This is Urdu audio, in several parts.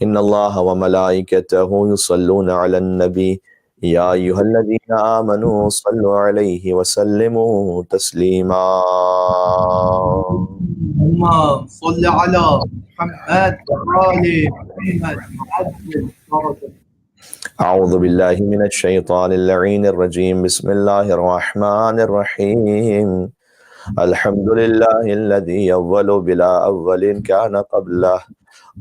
إن الله وملائكته يصلون على النبي يا أيها الذين آمنوا صلوا عليه وسلموا تسليما. اللهم صل على محمد وآل محمد وعجل فرجه. أعوذ بالله من الشيطان اللعين الرجيم. بسم الله الرحمن الرحيم. الحمد لله الذي أول بلا أول كان قبله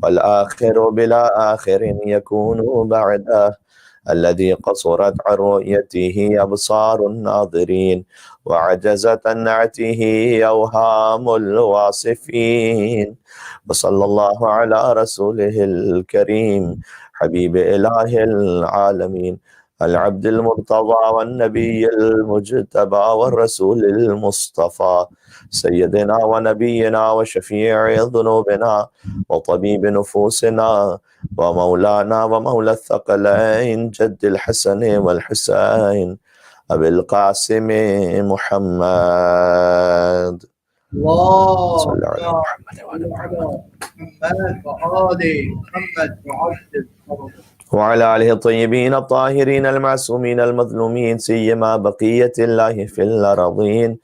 والآخر بلا آخر يكون بعده الذي قصرت عن رؤيته أبصار الناظرين وعجزت عن نعته أوهام الواصفين. وصلى الله على رسوله الكريم حبيب إله العالمين العبد المرتضى والنبي المجتبى والرسول المصطفى سيدنا ونبينا وشفيع ذنوبنا وطبيب نفوسنا ومولانا ومولى الثقلين جد الحسن والحسين أبي القاسم محمد. صلى على محمد وعلى محمد وآل محمد وعجل فرجه. وعلى آله الطيبين الطاهرين المعصومين المظلومين سيما بقية الله في الأرضين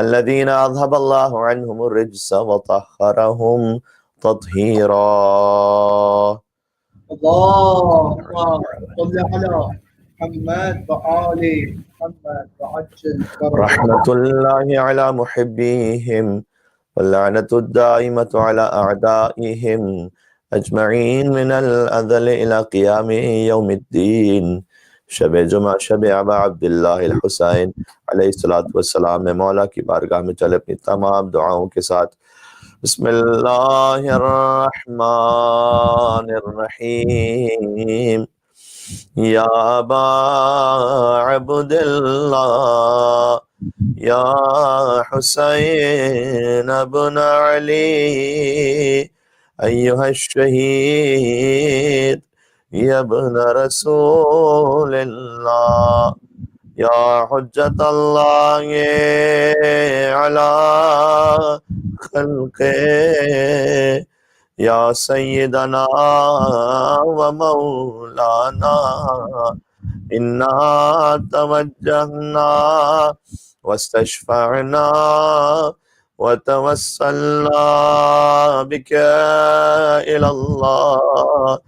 الذين أذهب الله عنهم الرجس وطهرهم تطهيرا. اللهم صل على محمد وآل محمد وعجل فرجه. رحمة الله على محبيهم واللعنة الدائمة على أعدائهم أجمعين من الأذل إلى قيام يوم الدين. شب جمعہ شب ابا عبداللہ الحسین علیہ السلام میں مولا کی بارگاہ میں چلے اپنی تمام دعاؤں کے ساتھ. بسم اللہ الرحمن الرحیم. یا ابا عبداللہ یا حسین ابن علی ایہا الشہید یا ابن رسول اللہ یا حجت اللہ علی خلقہ یا سیدنا و مولانا انا توجہنا واستشفعنا وتوسلنا بك إلى الله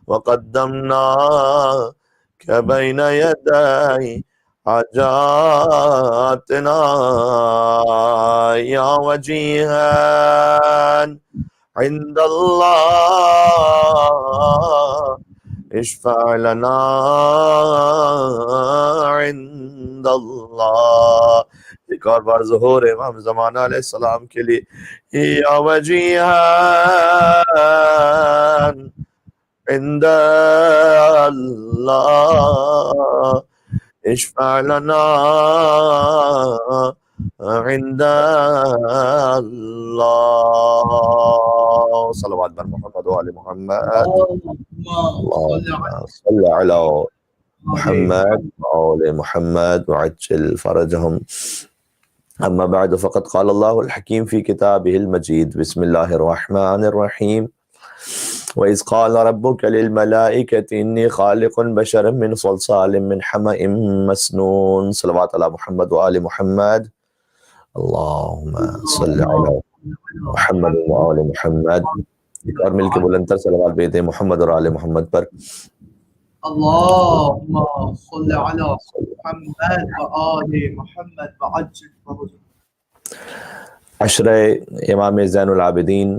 وقدمناك بين يدي حاجاتنا يا وجيها عند الله اشفع لنا عند الله. ایک اور بار ظہور امام زمانہ علیہ السلام کے لیے. یا وجیہان عند اللہ اشفع لنا عند اللہ. صلوات بر محمد و آل محمد. اللهم صل علی محمد وآل محمد وعجل فرجهم. أما بعد فقد قال الله الحكيم في كتابه المجيد. بسم الله الرحمن الرحيم. وإذ قال ربك للملائكة إني خالق بشرا من صلصال من حمأ مسنون. صلوات على محمد وآل محمد. اللهم صل على محمد وآل محمد. ایک اور مل کے بلندتر صلوات بھیجتے ہیں محمد اور آل محمد پر. اللهم صل على محمد وآل محمد وعجل فرجه. عشرہ امام زین العابدین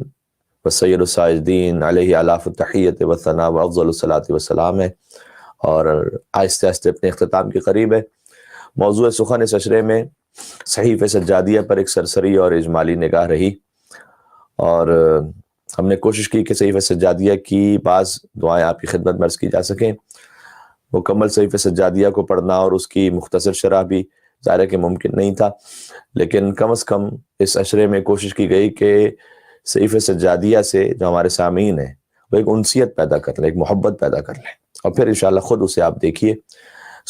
و سید الساجدین علیہ الاف التحیت و ثناء و افضل الصلاۃ والسلام ہے اور آہستہ آہستہ اپنے اختتام کے قریب ہے. موضوع سخن اس عشرے میں صحیفہ سجادیہ پر ایک سرسری اور اجمالی نگاہ رہی اور ہم نے کوشش کی کہ صحیفہ سجادیہ کی بعض دعائیں آپ کی خدمت میں عرض کی جا سکیں. مکمل صحیفہ سجادیہ کو پڑھنا اور اس کی مختصر شرح بھی ظاہر ہے کہ ممکن نہیں تھا، لیکن کم از کم اس عشرے میں کوشش کی گئی کہ صحیفہ سجادیہ سے جو ہمارے سامعین ہیں وہ ایک انسیت پیدا کر لیں، ایک محبت پیدا کر لیں، اور پھر انشاءاللہ خود اسے آپ دیکھیے.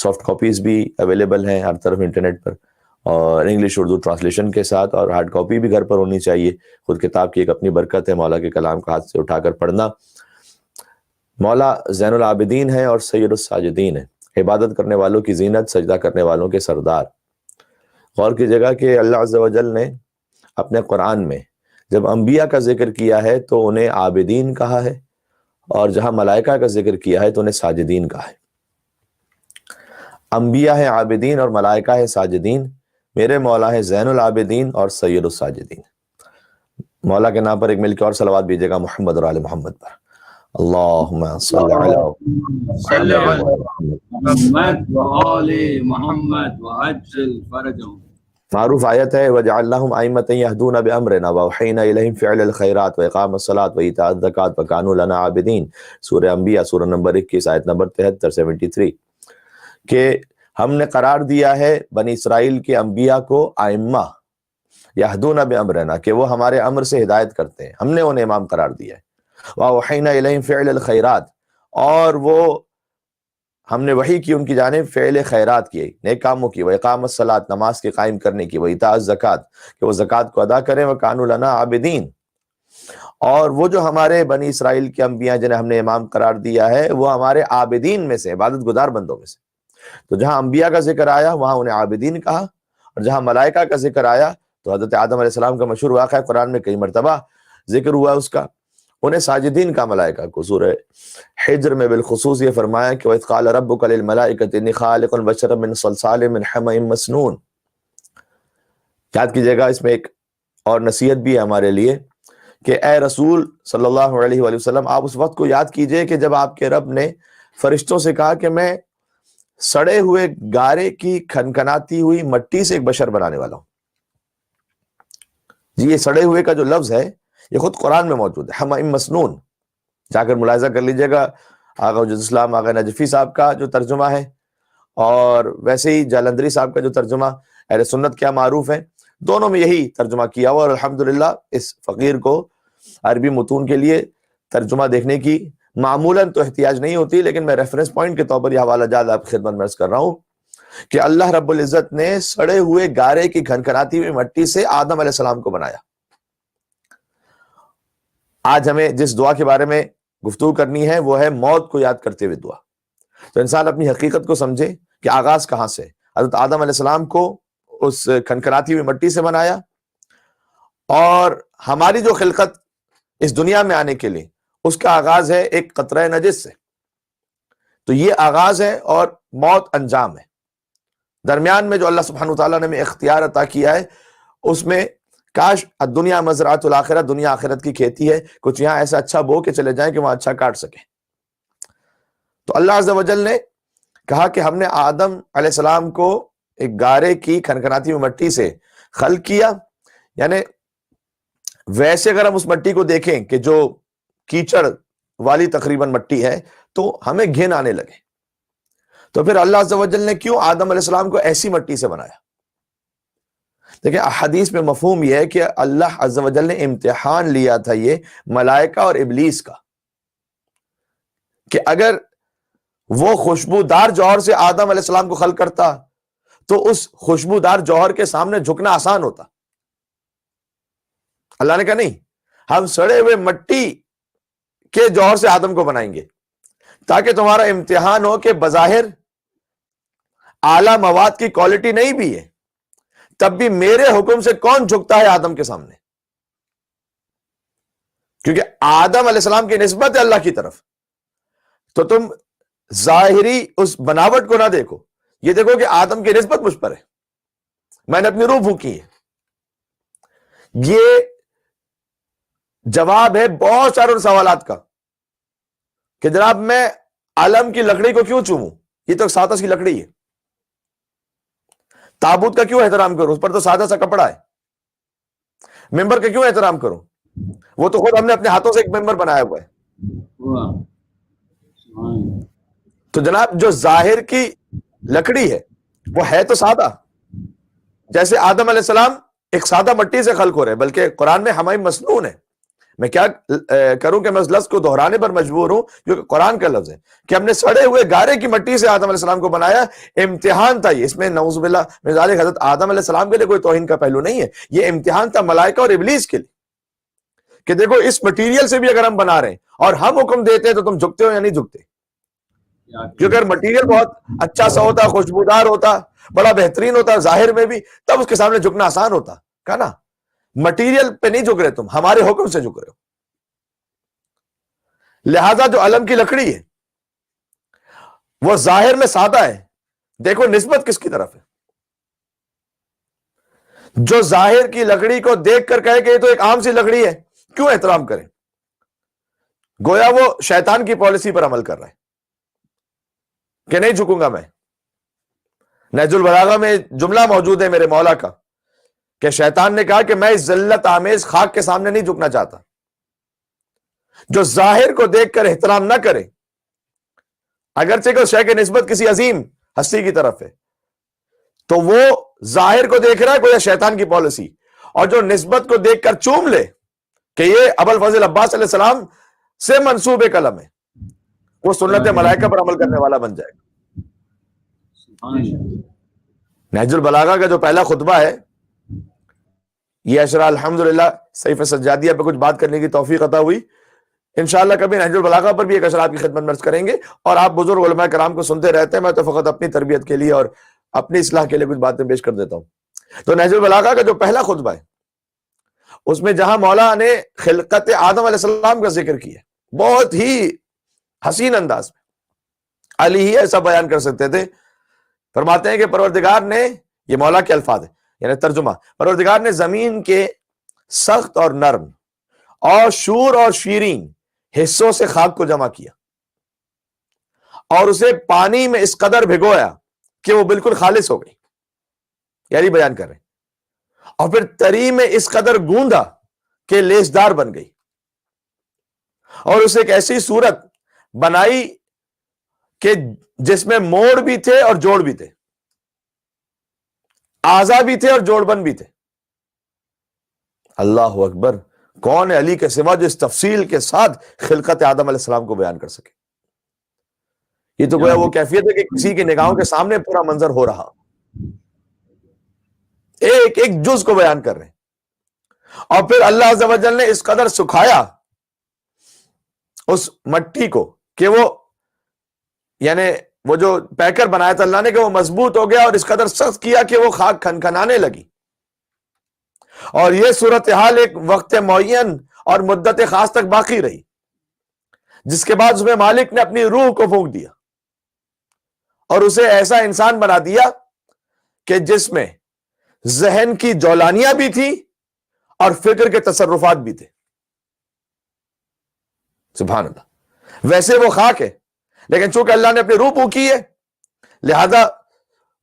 سافٹ کاپیز بھی اویلیبل ہیں ہر طرف انٹرنیٹ پر، اور انگلش اردو ٹرانسلیشن کے ساتھ، اور ہارڈ کاپی بھی گھر پر ہونی چاہیے. خود کتاب کی ایک اپنی برکت ہے، مولا کے کلام کو ہاتھ سے اٹھا کر پڑھنا. مولا زین العابدین ہے اور سید الساجدین ہے، عبادت کرنے والوں کی زینت، سجدہ کرنے والوں کے سردار۔ غور کیجیے گا کہ اللہ عز و جل نے اپنے قرآن میں جب انبیاء کا ذکر کیا ہے تو انہیں عابدین کہا ہے، اور جہاں ملائکہ کا ذکر کیا ہے تو انہیں ساجدین کہا ہے۔ انبیاء ہیں عابدین اور ملائکہ ہیں ساجدین، میرے مولا ہے زین العابدین اور سید الساجدین۔ مولا کے نام پر ایک مل کے اور صلوات بھیجیے گا محمد اور آل محمد پر۔ اللہم صل علی صل علی محمد۔ محمد وآل محمد وعجل فرجهم۔ معروف آیت ہے وَجَعَلْنَاهُمْ أَئِمَّةً يَهْدُونَ بِأَمْرِنَا وَأَوْحَيْنَا إِلَيْهِمْ فِعْلَ الْخَيْرَاتِ وَإِقَامَ الصَّلَاةِ وَإِيتَاءَ الزَّكَاةِ وَكَانُوا لَنَا عَابِدِينَ۔ سورہ انبیاء سورہ نمبر 21 آیت نمبر 73 73، کہ ہم نے قرار دیا ہے بنی اسرائیل کے انبیاء کو ائمہ یہدون بامرنا، کہ وہ ہمارے امر سے ہدایت کرتے ہیں، ہم نے انہیں امام قرار دیا ہے۔ وَأَوْحَيْنَا إِلَيْهِمْ فِعْلَ الْخَيْرَاتِ، اور وہ ہم نے وحی کی ان کی جانب فعل خیرات کی، نیک کاموں کی، وَإِقَامَ الصَّلَاةِ نماز کے قائم کرنے کی، وَإِيتَاءَ الزَّكَاةِ کہ وہ زکوٰۃ کو ادا کریں، وَكَانُوا لَنَا عَابِدِينَ، اور وہ جو ہمارے بنی اسرائیل کے انبیاء جنہیں ہم نے امام قرار دیا ہے وہ ہمارے عابدین میں سے، عبادت گزار بندوں میں سے۔ تو جہاں انبیاء کا ذکر آیا وہاں انہیں عابدین کہا، اور جہاں ملائکہ کا ذکر آیا تو حضرت آدم علیہ السلام کا مشہور واقعہ قرآن میں کئی مرتبہ ذکر ہوا اس کا، انہیں ساجدین کا ملائکہ کو۔ سورہ حجر میں بالخصوص یہ فرمایا کہ وَإِذْ قَالَ رَبُّكَ لِلْمَلَائِكَةِ إِنِّي خَالِقٌ بَشَرًا مِّن صَلْصَالٍ مِّنْ حَمَإٍ مَّسْنُونٍ۔ یاد کیجیے گا، اس میں ایک اور نصیحت بھی ہے ہمارے لیے کہ اے رسول صلی اللہ علیہ وآلہ وسلم، آپ اس وقت کو یاد کیجئے کہ جب آپ کے رب نے فرشتوں سے کہا کہ میں سڑے ہوئے گارے کی کھنکھناتی ہوئی مٹی سے ایک بشر بنانے والا ہوں۔ جی، یہ سڑے ہوئے کا جو لفظ ہے یہ خود قرآن میں موجود ہے، حمائم مسنون، جا کر ملاحظہ کر لیجئے گا۔ آغا حجت اسلام آغا نجفی صاحب کا جو ترجمہ ہے اور ویسے ہی جالندری صاحب کا جو ترجمہ اہل سنت کیا معروف ہے، دونوں میں یہی ترجمہ کیا ہوا، اور الحمدللہ اس فقیر کو عربی متون کے لیے ترجمہ دیکھنے کی معمولاً تو احتیاج نہیں ہوتی، لیکن میں ریفرنس پوائنٹ کے طور پر یہ حوالہ جات آپ کی خدمت میں عرض کر رہا ہوں کہ اللہ رب العزت نے سڑے ہوئے گارے کی کھنکھناتی ہوئی مٹی سے آدم علیہ السلام کو بنایا۔ آج ہمیں جس دعا کے بارے میں گفتگو کرنی ہے وہ ہے موت کو یاد کرتے ہوئے دعا۔ تو انسان اپنی حقیقت کو سمجھے کہ آغاز کہاں سے، حضرت آدم علیہ السلام کو اس کھنکھناتی ہوئی مٹی سے بنایا، اور ہماری جو خلقت اس دنیا میں آنے کے لیے اس کا آغاز ہے ایک قطرہ نجس سے۔ تو یہ آغاز ہے اور موت انجام ہے۔ درمیان میں جو اللہ سبحانہ وتعالیٰ نے ہمیں اختیار عطا کیا ہے اس میں کاش الدنیا مزرعۃ الآخرہ، دنیا آخرت کی کھیتی ہے، کچھ یہاں ایسا اچھا بو کے چلے جائیں کہ وہاں اچھا کاٹ سکیں۔ تو اللہ عز و جل نے کہا کہ ہم نے آدم علیہ السلام کو ایک گارے کی کھنکھناتی ہوئی مٹی سے خلق کیا، یعنی ویسے اگر ہم اس مٹی کو دیکھیں کہ جو کیچڑ والی تقریباً مٹی ہے تو ہمیں گھن آنے لگے، تو پھر اللہ عز و جل نے کیوں آدم علیہ السلام کو ایسی مٹی سے بنایا؟ دیکھیں حدیث میں مفہوم یہ ہے کہ اللہ عز و جل نے امتحان لیا تھا یہ ملائکہ اور ابلیس کا، کہ اگر وہ خوشبودار جوہر سے آدم علیہ السلام کو خلق کرتا تو اس خوشبودار جوہر کے سامنے جھکنا آسان ہوتا۔ اللہ نے کہا نہیں، ہم سڑے ہوئے مٹی کے جوہر سے آدم کو بنائیں گے تاکہ تمہارا امتحان ہو کہ بظاہر اعلیٰ مواد کی کوالٹی نہیں بھی ہے تب بھی میرے حکم سے کون جھکتا ہے آدم کے سامنے، کیونکہ آدم علیہ السلام کی نسبت ہے اللہ کی طرف۔ تو تم ظاہری اس بناوٹ کو نہ دیکھو، یہ دیکھو کہ آدم کی نسبت مجھ پر ہے، میں نے اپنی روح پھونکی ہے۔ یہ جواب ہے بہت سارے سوالات کا کہ جناب میں علم کی لکڑی کو کیوں چوموں، یہ تو سادہ سی لکڑی ہے۔ تابوت کا کیوں احترام کروں، اس پر تو سادہ سا کپڑا ہے۔ ممبر کا کیوں احترام کروں، وہ تو خود ہم نے اپنے ہاتھوں سے ایک ممبر بنایا ہوا ہے۔ تو جناب جو ظاہر کی لکڑی ہے وہ ہے تو سادہ، جیسے آدم علیہ السلام ایک سادہ مٹی سے خلق ہو رہے، بلکہ قرآن میں ہماری مسنون ہے۔ میں کیا کروں کہ میں اس لفظ کو دہرانے پر مجبور ہوں کیونکہ قرآن کا لفظ ہے کہ ہم نے سڑے ہوئے گارے کی مٹی سے آدم علیہ السلام کو بنایا۔ امتحان تھا یہ، اس میں نعوذ باللہ من ذالک حضرت آدم علیہ السلام کے لیے کوئی توہین کا پہلو نہیں ہے، یہ امتحان تھا ملائکہ اور ابلیس کے لیے کہ دیکھو اس مٹیریل سے بھی اگر ہم بنا رہے ہیں اور ہم حکم دیتے ہیں تو تم جھکتے ہو یا نہیں جھکتے؟ کیونکہ اگر مٹیریل بہت اچھا سا ہوتا، خوشبودار ہوتا، بڑا بہترین ہوتا ظاہر میں بھی، تب اس کے سامنے جھکنا آسان ہوتا، کہا نا؟ مٹیریل پہ نہیں جھک رہے تم، ہمارے حکم سے جھک رہے ہو۔ لہذا جو علم کی لکڑی ہے وہ ظاہر میں سادہ ہے، دیکھو نسبت کس کی طرف ہے۔ جو ظاہر کی لکڑی کو دیکھ کر کہے کہ یہ تو ایک عام سی لکڑی ہے، کیوں احترام کریں؟ گویا وہ شیطان کی پالیسی پر عمل کر رہا ہے کہ نہیں جھکوں گا میں۔ نہج البلاغہ میں جملہ موجود ہے میرے مولا کا کہ شیطان نے کہا کہ میں اس ذلت آمیز خاک کے سامنے نہیں جھکنا چاہتا۔ جو ظاہر کو دیکھ کر احترام نہ کرے، اگرچہ کہ شے کی نسبت کسی عظیم ہستی کی طرف ہے، تو وہ ظاہر کو دیکھ رہا ہے گویا شیطان کی پالیسی، اور جو نسبت کو دیکھ کر چوم لے کہ یہ ابوالفضل عباس علیہ السلام سے منسوب قلم ہے، وہ سنت ملائکہ پر عمل کرنے والا بن جائے گا۔ نہج البلاغہ کا جو پہلا خطبہ ہے یہ اشرا الحمدللہ سیف سجادیہ پہ کچھ بات کرنے کی توفیق عطا ہوئی، انشاءاللہ کبھی نہج البلاغہ پر بھی ایک اشرا آپ کی خدمت میں عرض کریں گے، اور آپ بزرگ علماء کرام کو سنتے رہتے ہیں، میں تو فقط اپنی تربیت کے لیے اور اپنی اصلاح کے لیے کچھ باتیں پیش کر دیتا ہوں۔ تو نہج البلاغہ کا جو پہلا خطبہ ہے اس میں جہاں مولا نے خلقت آدم علیہ السلام کا ذکر کیا بہت ہی حسین انداز میں، علی ہی ایسا بیان کر سکتے تھے، فرماتے ہیں کہ پروردگار نے، یہ مولا کے الفاظ ہیں یعنی ترجمہ، پروردگار نے زمین کے سخت اور نرم اور شور اور شیرین حصوں سے خاک کو جمع کیا اور اسے پانی میں اس قدر بھگویا کہ وہ بالکل خالص ہو گئی، یعنی بیان کر رہے ہیں، اور پھر تری میں اس قدر گوندا کہ لیسدار بن گئی، اور اسے ایک ایسی صورت بنائی کہ جس میں موڑ بھی تھے اور جوڑ بھی تھے، اعضا بھی تھے اور جوڑ بند بھی تھے۔ اللہ اکبر، کون ہے علی کے سوا جو اس تفصیل کے ساتھ خلقت آدم علیہ السلام کو بیان کر سکے؟ یہ تو گویا وہ کیفیت ہے کہ کسی کی نگاہوں کے سامنے پورا منظر ہو رہا، ایک ایک جز کو بیان کر رہے ہیں، اور پھر اللہ عز و جل نے اس قدر سکھایا اس مٹی کو کہ وہ یعنی وہ جو پیکر بنایا تھا اللہ نے کہ وہ مضبوط ہو گیا، اور اس قدر سخت کیا کہ وہ خاک کھنکھنانے لگی، اور یہ صورتحال ایک وقت معین اور مدت خاص تک باقی رہی، جس کے بعد اس میں مالک نے اپنی روح کو پھونک دیا اور اسے ایسا انسان بنا دیا کہ جس میں ذہن کی جولانیاں بھی تھی اور فکر کے تصرفات بھی تھے۔ سبحان اللہ، ویسے وہ خاک ہے لیکن چونکہ اللہ نے اپنی روح پھونکی ہے لہذا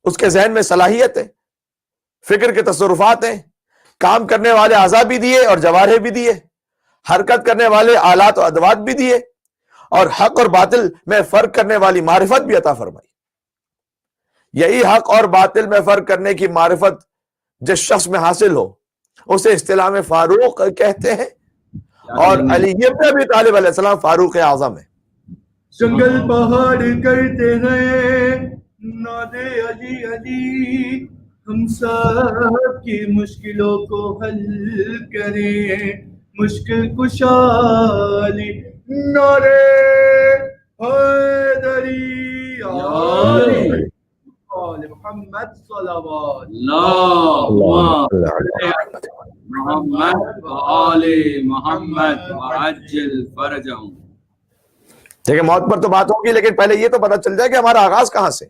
اس کے ذہن میں صلاحیت ہے، فکر کے تصرفات ہیں، کام کرنے والے اعضاء بھی دیے اور جوارح بھی دیے، حرکت کرنے والے آلات و ادوات بھی دیے، اور حق اور باطل میں فرق کرنے والی معرفت بھی عطا فرمائی۔ یہی حق اور باطل میں فرق کرنے کی معرفت جس شخص میں حاصل ہو اسے اصطلاح میں فاروق کہتے ہیں، اور علی ابن ابی طالب علیہ السلام فاروق اعظم ہے۔ جنگل پہاڑ کرتے ہیں نادے علی علی، ہم سب کی مشکلوں کو حل کریں، مشکل کشا علی، نعرے حیدری، علی آل محمد صلوات محمد وآل محمد وعجل فرجهم۔ دیکھیں موت پر تو بات ہوگی لیکن پہلے یہ تو پتہ چل جائے کہ ہمارا آغاز کہاں سے،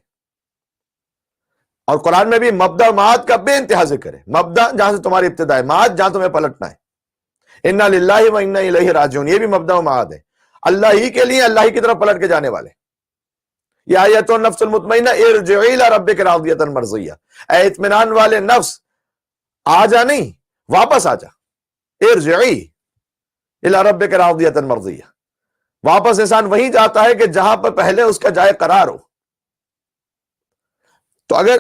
اور قرآن میں بھی مبدا و معاد کا بے انتہا ذکر ہے۔ مبدا جہاں سے تمہاری ابتدا ہے، معاد جہاں تمہیں پلٹنا ہے، انا للہ و انا الیہ راجعون، یہ بھی مبدا و معاد ہے، اللہ ہی کے لیے، اللہ ہی کی طرف پلٹ کے جانے والے۔ یا ایتو النفس المطمئنہ ارجعی الی ربک راضیۃ مرضیہ، اے اطمینان والے نفس آ جا، نہیں واپس آ جا، ارجعی الی ربک راضیۃ مرضیہ، واپس انسان وہیں جاتا ہے کہ جہاں پر پہلے اس کا جائے قرار ہو۔ تو اگر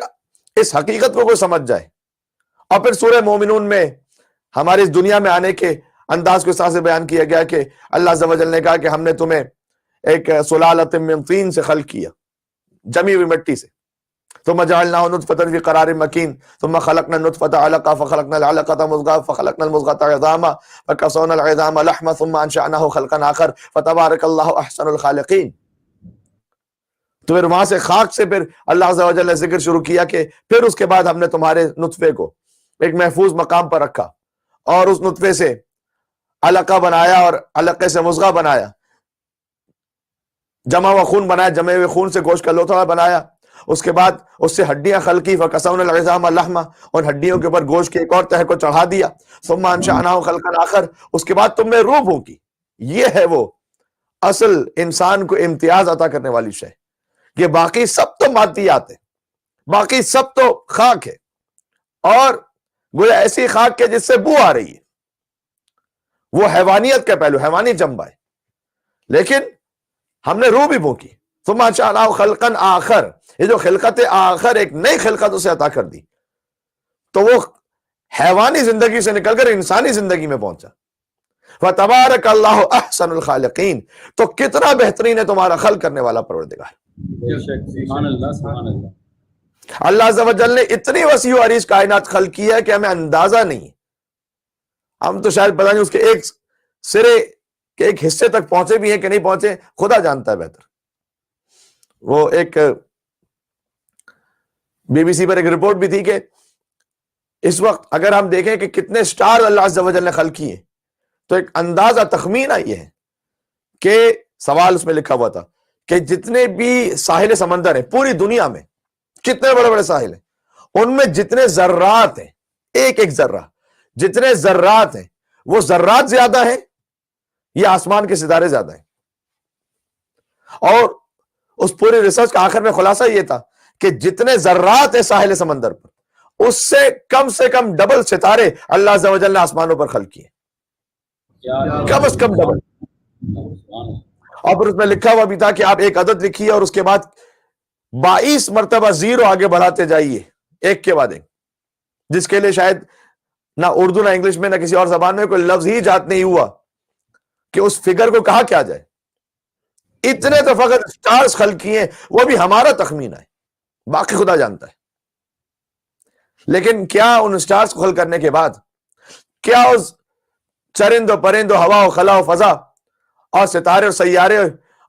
اس حقیقت کو کوئی سمجھ جائے، اور پھر سورہ مومنون میں ہماری اس دنیا میں آنے کے انداز کو اس طرح سے بیان کیا گیا کہ اللہ عز و جل نے کہا کہ ہم نے تمہیں ایک سلالۃ من طین سے خلق کیا، جمی ہوئی مٹی سے، ثم جعلناه نطفة في قرار مكين ثم خلقنا النطفة علقة فخلقنا العلقة مضغة فخلقنا المضغة عظاما فكسونا العظام لحما ثم أنشأناه خلقا آخر فتبارك الله أحسن الخالقين. تو پھر وہاں سے خاک سے پھر اللہ عز و جل نے ذکر شروع کیا کہ پھر اس کے بعد ہم نے تمہارے نطفے کو ایک محفوظ مقام پر رکھا اور اس نطفے سے علقہ بنایا اور علقے سے مضغہ بنایا، جمع ہوا خون بنایا، جمع ہوئے خون سے گوشت کا لوتھڑا بنایا، اس کے بعد اس سے ہڈیاں خلقی فکسونا العظام لحما، اور ہڈیوں کے اوپر گوشت کی ایک اور تہہ کو چڑھا دیا، ثم انشأناه خلقا آخر، اس کے بعد تم میں روح پھونکی۔ یہ ہے وہ اصل انسان کو امتیاز عطا کرنے والی شے، کہ باقی سب تو مادیات ہے، باقی سب تو خاک ہے، اور گویا ایسی خاک کے جس سے بو آ رہی ہے، وہ حیوانیت کا پہلو، حیوانی جنبہ ہے، لیکن ہم نے روح بھی پھونکی۔ ثم انشأناه خلقا آخر، یہ جو خلقت آخر ایک نئی خلقت اسے عطا کر دی، تو وہ حیوانی زندگی سے نکل کر انسانی زندگی میں پہنچا۔ فتبارک اللہ احسن الخالقین، تو کتنا بہترین ہے تمہارا خلق کرنے والا پروردگار۔ سبحان اللہ سبحان اللہ۔ اللہ عز و جل نے اتنی وسیع و عریض کائنات خلق کی ہے کہ ہمیں اندازہ نہیں، ہم تو شاید پتہ نہیں اس کے ایک سرے کے ایک حصے تک پہنچے بھی ہیں کہ نہیں پہنچے، خدا جانتا ہے بہتر۔ وہ ایک بی بی سی پر ایک رپورٹ بھی تھی کہ اس وقت اگر ہم دیکھیں کہ کتنے سٹار اللہ عز و جل نے خلق کیے، تو ایک اندازہ تخمینہ یہ ہے کہ سوال اس میں لکھا ہوا تھا کہ جتنے بھی ساحل سمندر ہیں پوری دنیا میں، کتنے بڑے بڑے ساحل ہیں، ان میں جتنے ذرات ہیں، ایک ایک ذرہ، جتنے ذرات ہیں وہ ذرات زیادہ ہیں یا آسمان کے ستارے زیادہ ہیں؟ اور اس پوری ریسرچ کا آخر میں خلاصہ یہ تھا کہ جتنے ذرات ہیں ساحل سمندر پر، اس سے کم ڈبل ستارے اللہ عز و جل نے آسمانوں پر خلق کیے، کم از کم ڈبل۔ اور پھر اس میں لکھا ہوا بھی تھا کہ آپ ایک عدد لکھیے اور اس کے بعد 22 مرتبہ زیرو آگے بڑھاتے جائیے، ایک کے بعد ایک، جس کے لیے شاید نہ اردو نہ انگلش میں نہ کسی اور زبان میں کوئی لفظ ہی ایجاد نہیں ہوا کہ اس فگر کو کہا کیا جائے۔ اتنے تو فقط سٹارز خلق کیے ہیں، وہ بھی ہمارا تخمینہ ہے، باقی خدا جانتا ہے۔ لیکن کیا ان سٹارز کو خلق کرنے کے بعد، کیا اس چرند و پرند و ہوا و خلا و فضا اور ستارے اور سیارے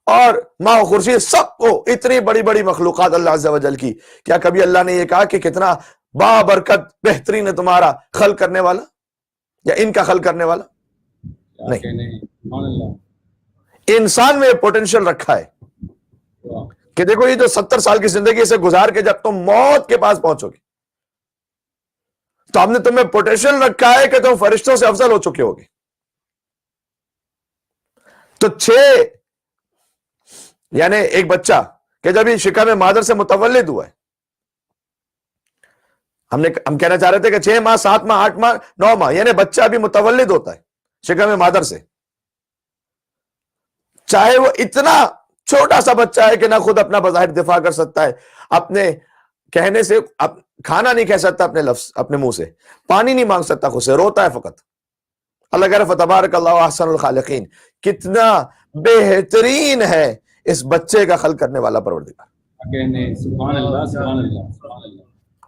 اور ماہ و خورشید، سب کو اتنی بڑی بڑی مخلوقات اللہ عز و جل کی، کیا کبھی اللہ نے یہ کہا کہ کتنا بابرکت بہترین ہے تمہارا خلق کرنے والا یا ان کا خلق کرنے والا؟ نہیں۔ انسان میں پوٹینشل رکھا ہے کہ دیکھو یہ جو 70 سال کی زندگی سے گزار کے جب تم موت کے پاس پہنچو گے تو ہم نے تمہیں پوٹینشل رکھا ہے کہ تم فرشتوں سے افضل ہو چکے ہوگے۔ تو 6 یعنی ایک بچہ کہ جب یہ شکم مادر سے متولد ہوا ہے، ہم کہنا چاہ رہے تھے کہ 6 ماہ 7 ماہ 8 ماہ 9 ماہ یعنی بچہ ابھی متولد ہوتا ہے شکم مادر سے، چاہے وہ اتنا چھوٹا سا بچہ ہے کہ نہ خود اپنا بظاہر دفاع کر سکتا ہے، اپنے کہنے سے کھانا نہیں کہہ سکتا اپنے لفظ اپنے منہ سے، پانی نہیں مانگ سکتا خود سے، روتا ہے فقط۔ اللہ کہہ رہا فتبارک اللہ احسن الخالقین، کتنا بہترین ہے اس بچے کا خلق کرنے والا پروردگار۔ سبحان اللہ سبحان اللہ سبحان اللہ۔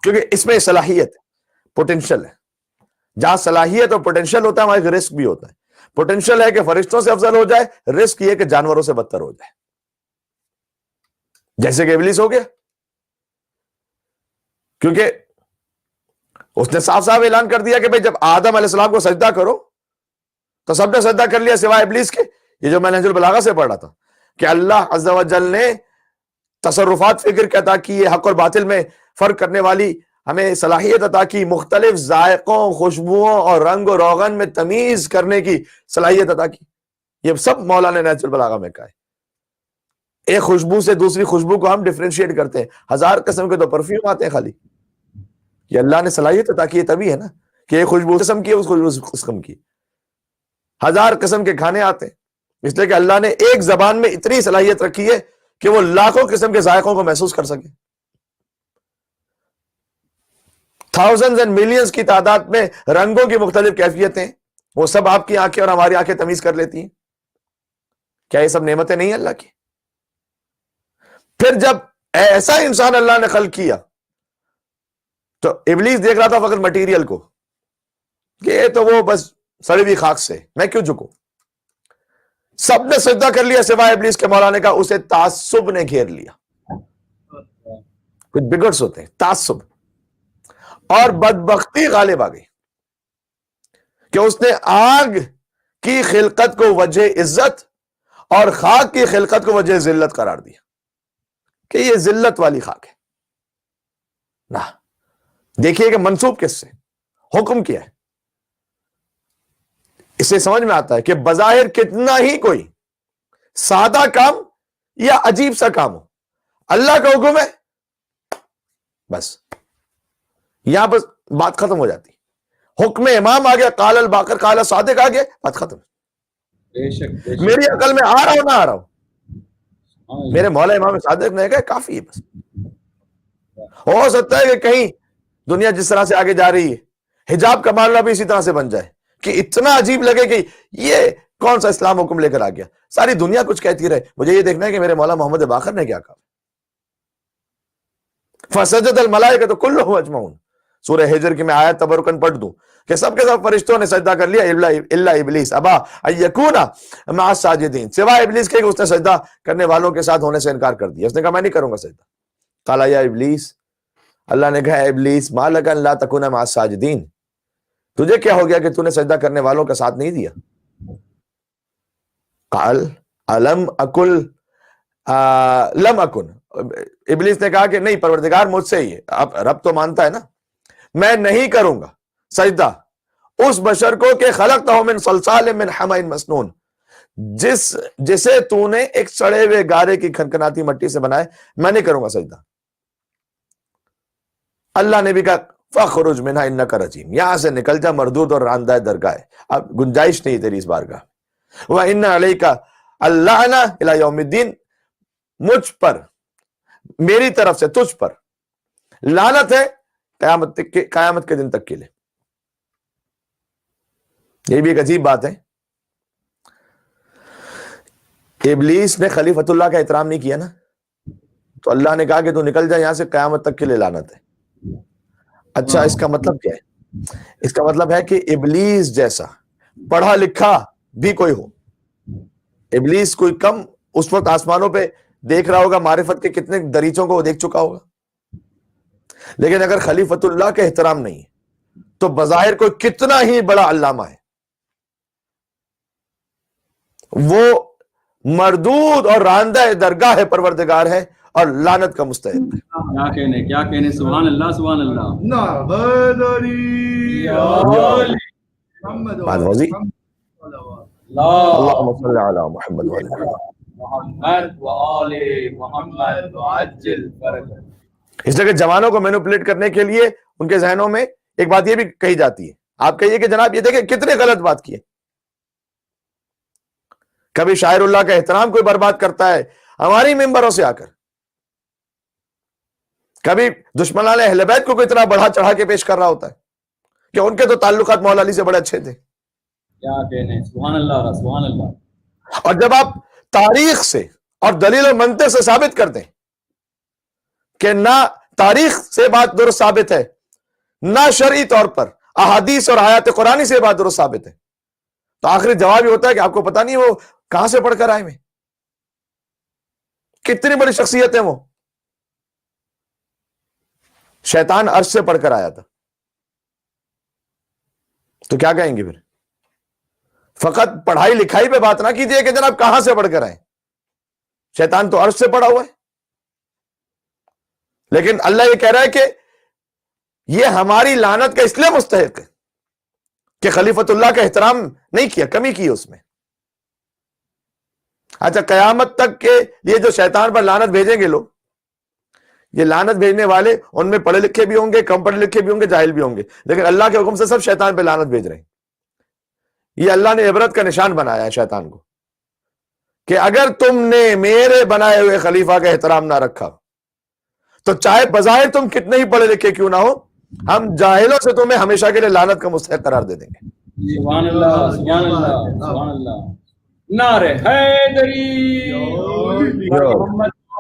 کیونکہ اس میں صلاحیت ہے، پوٹینشل ہے، جہاں صلاحیت اور پوٹینشل ہوتا ہے وہاں ایک رسک بھی ہوتا ہے۔ پوٹینشل ہے کہ فرشتوں سے افضل ہو جائے، رسک یہ کہ جانوروں سے بدتر ہو جائے، جیسے کہ ابلیس ہو گیا، کیونکہ اس نے صاف صاف اعلان کر دیا کہ بھئی جب آدم علیہ السلام کو سجدہ کرو تو سب نے سجدہ کر لیا سوائے ابلیس کے۔ یہ جو میں نہج البلاغہ سے پڑھ رہا تھا کہ اللہ عز و جل نے تصرفات فکر کے عطا کی، حق اور باطل میں فرق کرنے والی ہمیں صلاحیت عطا کی، مختلف ذائقوں، خوشبوؤں اور رنگ و روغن میں تمیز کرنے کی صلاحیت عطا کی۔ یہ سب مولانا نہج البلاغہ میں کہا ہے۔ ایک خوشبو سے دوسری خوشبو کو ہم ڈیفرینشیٹ کرتے ہیں، 1000 قسم کے تو پرفیوم آتے ہیں خالی، یہ اللہ نے صلاحیت عطا کی ہے تبھی ہے نا کہ ایک خوشبو قسم کی ہے، اس خوشبو قسم کی 1000 قسم کے کھانے آتے ہیں، اس لیے کہ اللہ نے ایک زبان میں اتنی صلاحیت رکھی ہے کہ وہ لاکھوں قسم کے ذائقوں کو محسوس کر سکے۔ تھاؤزنڈز اینڈ ملینز کی تعداد میں رنگوں کی مختلف کیفیتیں، وہ سب آپ کی آنکھیں اور ہماری آنکھیں تمیز کر لیتی ہیں۔ کیا یہ سب نعمتیں نہیں اللہ کی؟ پھر جب ایسا انسان اللہ نے خلق کیا. تو ابلیس دیکھ رہا تھا فقط مٹیریل کو کہ یہ تو وہ بس سڑی ہوئی خاک سے، میں کیوں جھکوں. سب نے سجدہ کر لیا سوائے ابلیس کے. مولا نے کہا اسے تعصب نے گھیر لیا. کچھ بگڑس ہوتے ہیں، تعصب اور بدبختی غالب آ گئی کہ اس نے آگ کی خلقت کو وجہ عزت اور خاک کی خلقت کو وجہ ذلت قرار دیا کہ یہ ذلت والی خاک ہے. نہ دیکھیے کہ منسوب کس سے، حکم کیا ہے. اسے سمجھ میں آتا ہے کہ بظاہر کتنا ہی کوئی سادہ کام یا عجیب سا کام ہو، اللہ کا حکم ہے بس یہاں پر بات ختم ہو جاتی. حکم امام آ گیا، قال الباقر قال صادق آ گیا، بات ختم. بے شک میری عقل میں آ رہا ہوں نہ آ رہا ہوں، میرے مولا امام صادق نے کہا کافی ہے بس. ہو سکتا ہے کہ کہیں دنیا جس طرح سے آگے جا رہی ہے حجاب کا معاملہ بھی اسی طرح سے بن جائے کہ اتنا عجیب لگے کہ یہ کون سا اسلام حکم لے کر آ گیا. ساری دنیا کچھ کہتی رہے، مجھے یہ دیکھنا ہے کہ میرے مولا محمد باقر نے کیا کہا. فسجد الملائکۃ کلھم اجمعون، سورہ ہجر کی میں آیت تبرکن پڑھ دوں کہ سب کے سب فرشتوں نے سجدہ کر لیا الا ابلیس ابا ان یکون مع الساجدین، سوائے ابلیس کے کہ اس نے سجدہ کرنے والوں کے ساتھ ہونے سے انکار کر دیا. اس نے کہا میں نہیں کروں گا سجدہ. قال یا ابلیس، اللہ نے کہا ابلیس ما لک ان لا تکون مع الساجدین، تجھے کیا ہو گیا کہ تو نے سجدہ کرنے والوں کا ساتھ نہیں دیا. قال الم اکل لم اکن، ابلیس نے کہا کہ نہیں پروردگار مجھ سے ہی ہے، اب رب تو مانتا ہے نا، میں نہیں کروں گا سجدہ اس بشر کو کہ خلقتہ من صلصال من حمأ مسنون، جسے تو نے ایک سڑے ہوئے گارے کی کھنکھناتی مٹی سے بنائے، میں نہیں کروں گا سجدہ. اللہ نے بھی کہا فخرج منہا انک رجیم، یہاں سے نکل جا، مردود اور راندہ درگاہ ہے، اب گنجائش نہیں تیری اس بارگاہ. وَإِنَّ عَلَيْكَ اللَّعْنَ إِلَى يَوْمِ الدِّينِ، مجھ پر، میری طرف سے تجھ پر لعنت ہے قیامت کے دن تک کے لیے. یہ بھی ایک عجیب بات ہے، ابلیس نے خلیفۃ اللہ کا احترام نہیں کیا نا، تو اللہ نے کہا کہ تو نکل جا یہاں سے، قیامت تک کے لیے لعنت ہے. اچھا اس کا مطلب کیا ہے؟ اس کا مطلب ہے کہ ابلیس جیسا پڑھا لکھا بھی کوئی ہو، ابلیس کوئی کم اس وقت آسمانوں پہ دیکھ رہا ہوگا، معرفت کے کتنے دریچوں کو وہ دیکھ چکا ہوگا، لیکن اگر خلیفۃ اللہ کے احترام نہیں ہے تو بظاہر کوئی کتنا ہی بڑا علامہ ہے، وہ مردود اور راندہ درگاہ پروردگار ہے اور لعنت کا مستحق ہے. کیا کہنے سبحان اللہ سبحان اللہ. نعبد محمد بات واضح. اللہم صلی علی محمد وعلی محمد وآل محمد وعجل فرجہ. اس لیے کہ جوانوں کو مینوپولیٹ کرنے کے لیے ان کے ذہنوں میں ایک بات یہ بھی کہی جاتی ہے، آپ کہیے کہ جناب یہ دیکھیں کتنے غلط بات کی ہے. کبھی شاعر اللہ کا احترام کوئی برباد کرتا ہے ہماری ممبروں سے آ کر، کبھی دشمنان اہل بیت کو اتنا بڑھا چڑھا کے پیش کر رہا ہوتا ہے کہ ان کے تو تعلقات مولا علی سے بڑے اچھے تھے. کیا کہنے سبحان اللہ سبحان اللہ. اور جب آپ تاریخ سے اور دلیل و منطق سے ثابت کر دیں کہ نہ تاریخ سے بات درست ثابت ہے، نہ شرعی طور پر احادیث اور آیات قرآنی سے بات درست ثابت ہے، تو آخری جواب یہ ہوتا ہے کہ آپ کو پتہ نہیں وہ کہاں سے پڑھ کر آئے میں، کتنی بڑی شخصیت ہے وہ. شیطان عرش سے پڑھ کر آیا تھا، تو کیا کہیں گے پھر؟ فقط پڑھائی لکھائی پہ بات نہ کیجئے کہ جناب کہاں سے پڑھ کر آئے، شیطان تو عرش سے پڑھا ہوا ہے. لیکن اللہ یہ کہہ رہا ہے کہ یہ ہماری لعنت کا اس لیے مستحق ہے کہ خلیفۃ اللہ کا احترام نہیں کیا، کمی کی اس میں. اچھا قیامت تک کے یہ جو شیطان پر لعنت بھیجیں گے لوگ، یہ لعنت بھیجنے والے ان میں پڑھے لکھے بھی ہوں گے، کم پڑھے لکھے بھی ہوں گے، جاہل بھی ہوں گے، لیکن اللہ کے حکم سے سب شیطان پہ لعنت بھیج رہے ہیں. یہ اللہ نے عبرت کا نشان بنایا ہے شیطان کو کہ اگر تم نے میرے بنائے ہوئے خلیفہ کا احترام نہ رکھا تو چاہے بظاہر تم کتنے ہی پڑھے لکھے کیوں نہ ہو، ہم جاہلوں سے تمہیں ہمیشہ کے لیے لعنت کا مستحق قرار دے دیں گے. سبحان اللہ سبحان اللہ سبحان اللہ. نعرہ حیدری محمد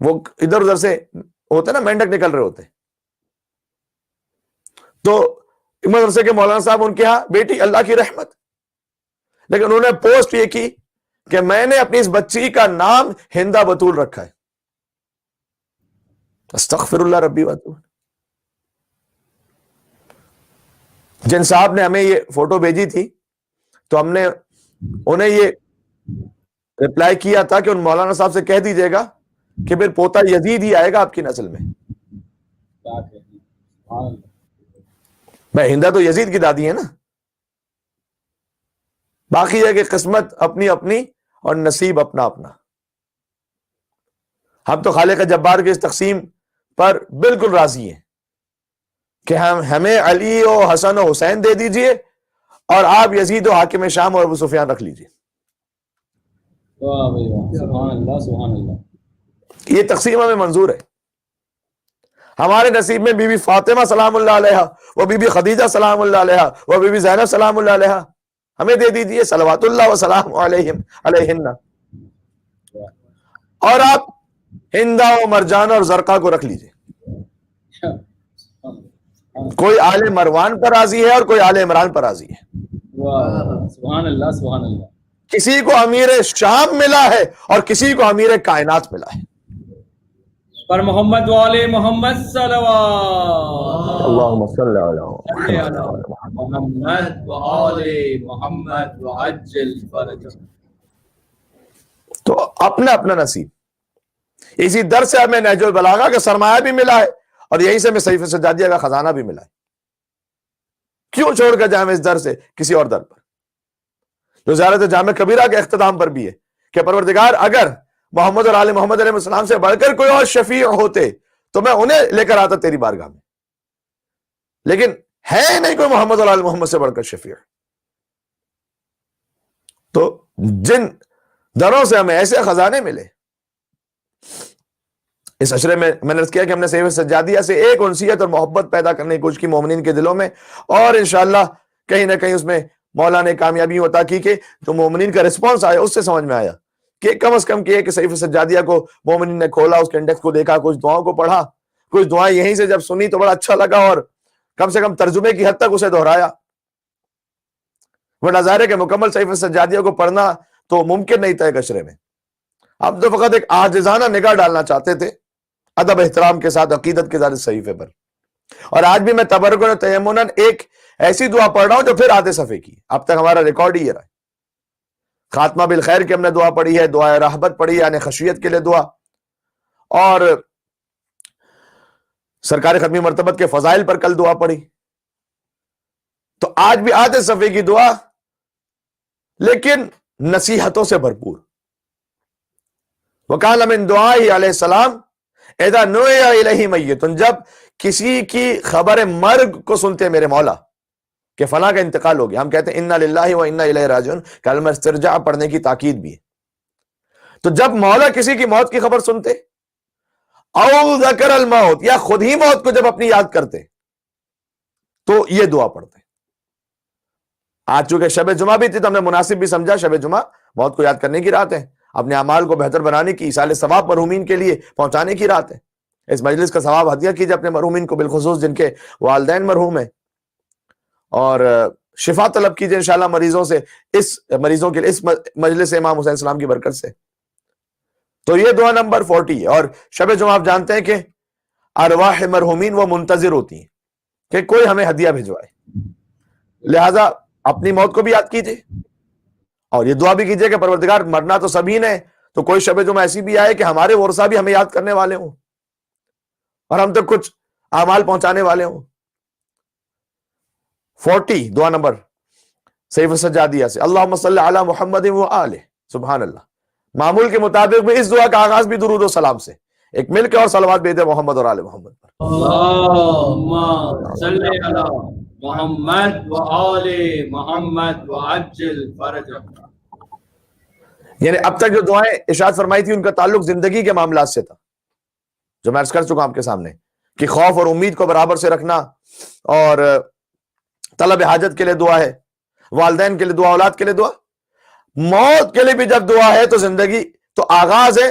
وہ ادھر ادھر سے ہوتے نا مینڈک نکل رہے ہوتے. تو مدرسے کے مولانا صاحب ان کے ہاں بیٹی اللہ کی رحمت, لیکن انہوں نے پوسٹ یہ کی کہ میں نے اپنی اس بچی کا نام ہندا بطول رکھا ہے. استغفر اللہ ربی واتوب. جن صاحب نے ہمیں یہ فوٹو بھیجی تھی تو ہم نے انہیں یہ رپلائی کیا تھا کہ ان مولانا صاحب سے کہہ دیجئے گا کہ پھر پوتا یزید ہی آئے گا آپ کی نسل میں. میں ہندا تو یزید کی دادی ہے نا. باقی ہے کہ قسمت اپنی اپنی اور نصیب اپنا اپنا. ہم تو خالق جبار کی اس تقسیم پر بالکل راضی ہیں کہ ہمیں علی و حسن و حسین دے دیجئے اور آپ یزید و حاکم شام اور ابو سفیان رکھ لیجئے. سبحان اللہ سبحان اللہ. یہ تقسیم ہمیں منظور ہے. ہمارے نصیب میں بی بی فاطمہ سلام اللہ علیہا, وہ بی بی خدیجہ سلام اللہ علیہا, وہ بی بی زینب سلام اللہ علیہا, ہمیں دے دیجئے صلوات اللہ وسلام علیہم علیہن. اور آپ ہندا و مرجان اور زرقا کو رکھ لیجئے. کوئی آل مروان پر راضی ہے اور کوئی آل عمران پر راضی ہے. سبحان اللہ سبحان اللہ. کسی کو امیر شام ملا ہے اور کسی کو امیر کائنات ملا ہے. پر محمد والے محمد صلوات. اللہم صلی علی محمد والے محمد وعجل فرجهم. تو اپنا اپنا نصیب. اسی در سے ہمیں نہج البلاغہ کا سرمایہ بھی ملا ہے اور یہیں سے ہمیں صحیفہ سجادیہ کا خزانہ بھی ملا ہے. کیوں چھوڑ کر جائیں اس در سے کسی اور در پر, جو زیارت جامع کبیرہ کے اختتام پر بھی ہے کہ پروردگار اگر محمد اور آل محمد علیہ السلام سے بڑھ کر کوئی اور شفیع ہوتے تو میں انہیں لے کر آتا تیری بارگاہ میں, لیکن ہے نہیں کوئی محمد اور آل محمد سے بڑھ کر شفیع. تو جن دروں سے ہمیں ایسے خزانے ملے, اس عشرے میں نے عرض کیا کہ ہم نے صحیفہ سجادیہ سے ایک انسیت اور محبت پیدا کرنے کی کوشش کی مومنین کے دلوں میں, اور انشاءاللہ کہیں نہ کہیں اس میں مولا نے کامیابی عطا کی کہ جو مومنین کا رسپانس آیا اس سے سمجھ میں آیا کہ کم از کم کہ صحیفہ سجادیہ کو مومنین نے کھولا, اس کے انڈیکس کو دیکھا, کچھ دعاؤں کو پڑھا, کچھ دعائیں یہیں سے جب سنی تو بڑا اچھا لگا اور کم سے کم ترجمے کی حد تک اسے دہرایا. وہ نظارے کہ مکمل صحیفہ سجادیہ کو پڑھنا تو ممکن نہیں تھا ایک عشرے میں. اب تو فقط ایک عاجزانہ نگاہ ڈالنا چاہتے تھے ادب احترام کے ساتھ عقیدت کے ذات صحیفے پر. اور آج بھی میں تبرکن و تیمناً ایک ایسی دعا پڑھ رہا ہوں جو پھر آدھے صفحے کی. اب تک ہمارا ریکارڈ ہی یہ رہا ہے. خاتمہ بالخیر کی ہم نے دعا پڑھی ہے, دعائے رحبت پڑھی ہے یعنی خشیت کے لیے دعا, اور سرکار ختمی مرتبت کے فضائل پر کل دعا پڑھی. تو آج بھی آدھے صفحے کی دعا لیکن نصیحتوں سے بھرپور. وَقَالَ مِن دُعَائِهِ علیہ السلام اِذَا نُعِیَ إِلَیْهِ مَیِّتٌ, جب کسی کی خبر مرگ کو سنتے میرے مولا کہ فلاں کا انتقال ہو گیا, ہم کہتے ہیں اِنَّا لِلَّهِ وَإِنَّا إِلَیْهِ رَاجِعُونَ, کلمہ استرجاع پڑھنے کی تاکید بھی ہے. تو جب مولا کسی کی موت کی خبر سنتے او ذکر الموت, یا خود ہی موت کو جب اپنی یاد کرتے تو یہ دعا پڑھتے. آج چونکہ شب جمعہ بھی تھی تو ہم نے مناسب بھی سمجھا, شب جمعہ موت کو یاد کرنے کی رات ہے, اپنے اعمال کو بہتر بنانے کی, ایصال ثواب مرحومین کے لیے پہنچانے کی رات ہے. اس مجلس کا ثواب ہدیہ کیجئے اپنے مرحومین کو, بالخصوص جن کے والدین مرحوم ہیں, اور شفا طلب کیجئے انشاءاللہ مریضوں کے لیے اس مجلس امام حسین السلام کی برکت سے. تو یہ دعا نمبر 40 ہے. اور شب جمعہ آپ جانتے ہیں کہ ارواح مرحومین وہ منتظر ہوتی ہیں کہ کوئی ہمیں ہدیہ بھجوائے, لہذا اپنی موت کو بھی یاد کیجئے اور یہ دعا بھی کیجئے کہ پروردگار مرنا تو سبھی نے, تو کوئی شب جمعہ ایسی بھی آئے کہ ہمارے ورثہ بھی ہمیں یاد کرنے والے ہوں اور ہم تک کچھ اعمال پہنچانے والے ہوں. 40 دعا نمبر صحیفہ سجادیہ سے, اللہم صلی علی محمد و آلہ. سبحان اللہ. معمول کے مطابق بھی اس دعا کا آغاز بھی درود و سلام سے, ایک مل کے اور صلوات بھیج دے محمد اور آل محمد پر. اللہم صلی علی محمد و آل محمد وعجل فرجهم. یعنی اب تک جو دعائیں ارشاد فرمائی تھی ان کا تعلق زندگی کے معاملات سے تھا, جو میں عرض کر چکا آپ کے سامنے کہ خوف اور امید کو برابر سے رکھنا, اور طلب حاجت کے لیے دعا ہے, والدین کے لیے دعا, اولاد کے لیے دعا, موت کے لیے بھی جب دعا ہے تو زندگی تو آغاز ہے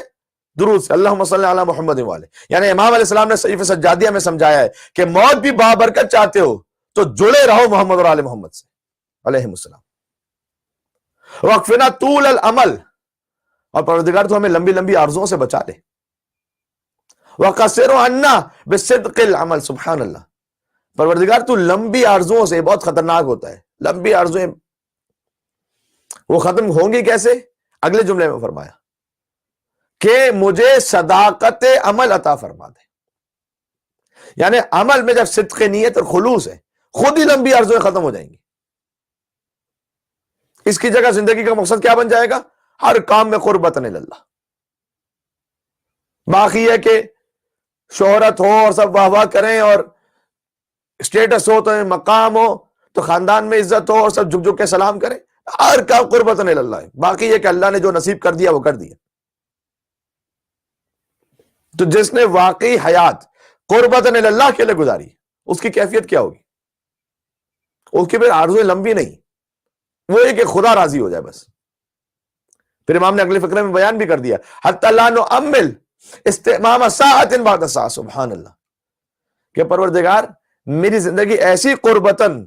درود سے اللہم صلی علی محمد والے. یعنی امام علیہ السلام نے صحیفہ سجادیہ میں سمجھایا ہے کہ موت بھی بابرکت چاہتے ہو تو جڑے رہو محمد اور آل محمد سے علیہ السلام. وقفنا طول العمل، اور پروردگار تو ہمیں لمبی لمبی آرزوؤں سے بچا لے. وقصر عنا بصدق العمل، سبحان اللہ. پروردگار تو لمبی آرزوؤں سے، بہت خطرناک ہوتا ہے لمبی آرزویں، وہ ختم ہوں گی کیسے؟ اگلے جملے میں فرمایا کہ مجھے صداقت عمل عطا فرما دے. یعنی عمل میں جب صدق نیت اور خلوص ہے، خود ہی لمبی آرزویں ختم ہو جائیں گی. اس کی جگہ زندگی کا مقصد کیا بن جائے گا؟ ہر کام میں قربت اللہ. باقی ہے کہ شہرت ہو اور سب واہ واہ کریں، اور اسٹیٹس ہو تو مقام ہو تو خاندان میں عزت ہو اور سب جھک جھک کے سلام کریں، ہر کام قربت اللہ ہے. باقی ہے کہ اللہ نے جو نصیب کر دیا وہ کر دیا. تو جس نے واقعی حیات قربت اللہ کے لیے گزاری، اس کی کیفیت کیا ہوگی؟ اس کی پھر آرزویں لمبی نہیں، وہ یہ کہ خدا راضی ہو جائے بس. پھر امام نے اگلے فقرے میں بیان بھی کر دیا حتی لا نؤمل استمام ساعت بعد ساعت، سبحان اللہ، کہ پروردگار میری زندگی ایسی قربتن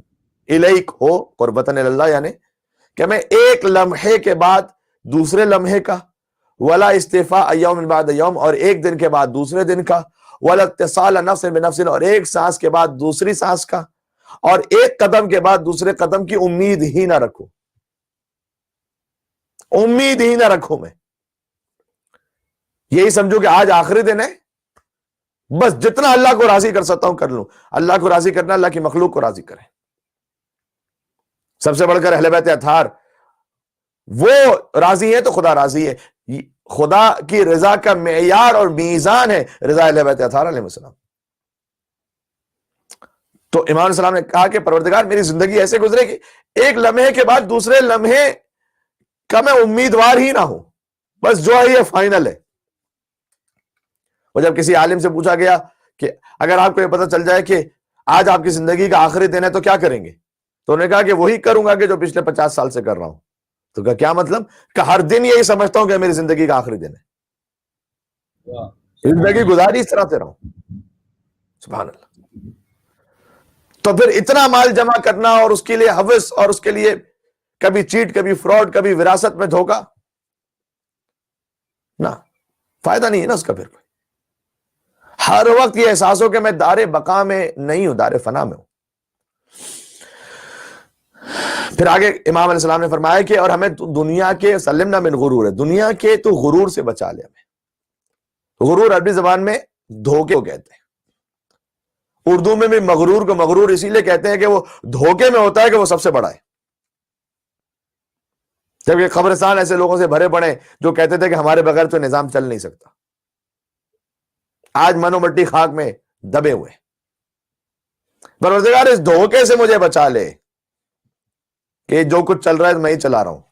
الیک ہو، قربتن اللہ یعنی کہ میں ایک لمحے کے بعد دوسرے لمحے کا، ولا استفاء یوم بعد یوم، اور ایک دن کے بعد دوسرے دن کا، ولا اتصال نفس بنفس، اور ایک سانس کے بعد دوسری سانس کا، اور ایک قدم کے بعد دوسرے قدم کی امید ہی نہ رکھو، امید ہی نہ رکھو. میں یہی سمجھو کہ آج آخری دن ہے، بس جتنا اللہ کو راضی کر سکتا ہوں کر لوں. اللہ کو راضی کرنا اللہ کی مخلوق کو راضی کرے. سب سے بڑھ کر اہل بیت اطہار، وہ راضی ہے تو خدا راضی ہے. خدا کی رضا کا معیار اور میزان ہے رضا اہل بیت اطہار علیہ السلام. تو امام علیہ السلام نے کہا کہ پروردگار میری زندگی ایسے گزرے کہ ایک لمحے کے بعد دوسرے لمحے کا میں امیدوار ہی نہ ہوں، بس جو ہے یہ فائنل ہے. اور جب کسی عالم سے پوچھا گیا کہ اگر آپ کو یہ پتہ چل جائے کہ آج آپ کی زندگی کا آخری دن ہے تو کیا کریں گے؟ تو انہوں نے کہا کہ وہی کروں گا کہ جو پچھلے 50 سال سے کر رہا ہوں. تو کہا کیا مطلب؟ کہ ہر دن یہی سمجھتا ہوں کہ میری زندگی کا آخری دن ہے، زندگی گزاری اس طرح سے رہوں. سبحان اللہ. تو پھر اتنا مال جمع کرنا اور اس کے لیے ہوس، اور اس کے لیے کبھی چیٹ، کبھی فراڈ، کبھی وراثت میں دھوکا، نہ فائدہ نہیں ہے نا اس کا. پھر کوئی ہر وقت یہ احساس ہو کہ میں دار بقا میں نہیں ہوں، دار فنا میں ہوں. پھر آگے امام علیہ السلام نے فرمایا کہ اور ہمیں دنیا کے سلمنا من غرور ہے، دنیا کے تو غرور سے بچا لے. ہمیں غرور عربی زبان میں دھوکے کو کہتے ہیں. اردو میں بھی مغرور کو مغرور اسی لیے کہتے ہیں کہ وہ دھوکے میں ہوتا ہے کہ وہ سب سے بڑا ہے. جبکہ قبرستان ایسے لوگوں سے بھرے پڑے جو کہتے تھے کہ ہمارے بغیر تو نظام چل نہیں سکتا، آج منو مٹی خاک میں دبے ہوئے. پروردگار اس دھوکے سے مجھے بچا لے کہ جو کچھ چل رہا ہے میں ہی چلا رہا ہوں.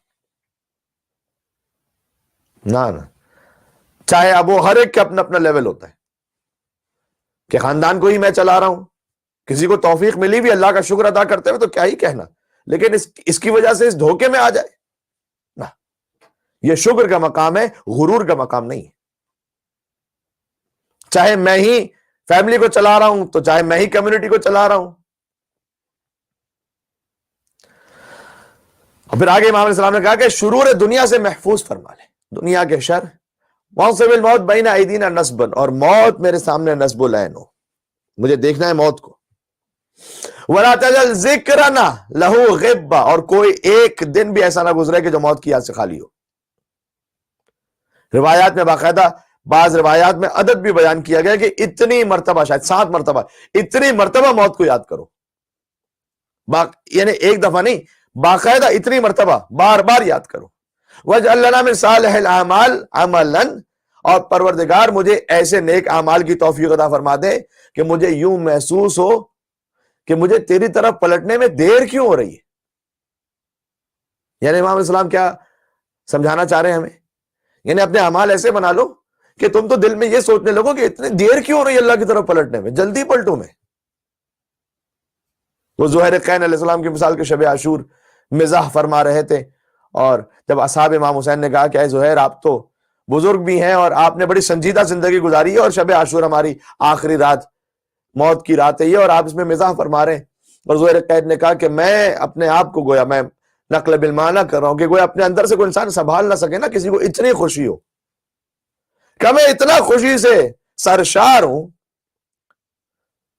نہ چاہے اب وہ ہر ایک کا اپنا اپنا لیول ہوتا ہے کہ خاندان کو ہی میں چلا رہا ہوں. کسی کو توفیق ملی بھی اللہ کا شکر ادا کرتے ہوئے تو کیا ہی کہنا، لیکن اس کی وجہ سے اس دھوکے میں آ جائے نہ. یہ شکر کا مقام ہے، غرور کا مقام نہیں ہے. چاہے میں ہی فیملی کو چلا رہا ہوں تو چاہے میں ہی کمیونٹی کو چلا رہا ہوں. اور پھر آگے امام علیہ السلام نے کہا کہ شرور دنیا سے محفوظ فرما لے، دنیا کے شر. وَانْصِبِ الْمَوْتَ بَيْنَ أَيْدِينَا نَصْبًا، اور موت میرے سامنے نصب العین ہو، مجھے دیکھنا ہے موت کو. وَلَا تَجَلْ ذِكْرَنَا لَهُ غِبًّا، اور کوئی ایک دن بھی ایسا نہ گزرے کہ جو موت کی یاد سے خالی ہو. روایات میں باقاعدہ، بعض روایات میں عدد بھی بیان کیا گیا کہ اتنی مرتبہ، شاید 7 مرتبہ، اتنی مرتبہ موت کو یاد کرو. یعنی ایک دفعہ نہیں، باقاعدہ اتنی مرتبہ بار بار یاد کرو. وَاجْعَلْ لَنَا مِنْ صَالِحِ الْأَعْمَالِ عَمَلًا، اور پروردگار مجھے ایسے نیک اعمال کی توفیق عطا فرما دے کہ مجھے یوں محسوس ہو کہ مجھے تیری طرف پلٹنے میں دیر کیوں ہو رہی ہے. یعنی امام السلام کیا سمجھانا چاہ رہے ہیں ہمیں؟ یعنی اپنے اعمال ایسے بنا لو کہ تم تو دل میں یہ سوچنے لگو کہ اتنی دیر کیوں ہو رہی ہے اللہ کی طرف پلٹنے میں، جلدی پلٹوں میں. وہ زہیر قین علیہ السلام کی مثال کے شب عاشور مزاح فرما رہے تھے، اور جب اصحاب امام حسین نے کہا کہ اے زہیر آپ تو بزرگ بھی ہیں اور آپ نے بڑی سنجیدہ زندگی گزاری ہے، اور شب عاشور ہماری آخری رات، موت کی رات ہے یہ، اور آپ اس میں مزاح فرما رہے ہیں۔ اور زہیر قید نے کہا کہ میں اپنے آپ کو گویا میں نقل بالمعنی کر رہا ہوں کہ گویا اپنے اندر سے کوئی انسان سنبھال نہ سکے نا، کسی کو اتنی خوشی ہو کہ میں اتنا خوشی سے سرشار ہوں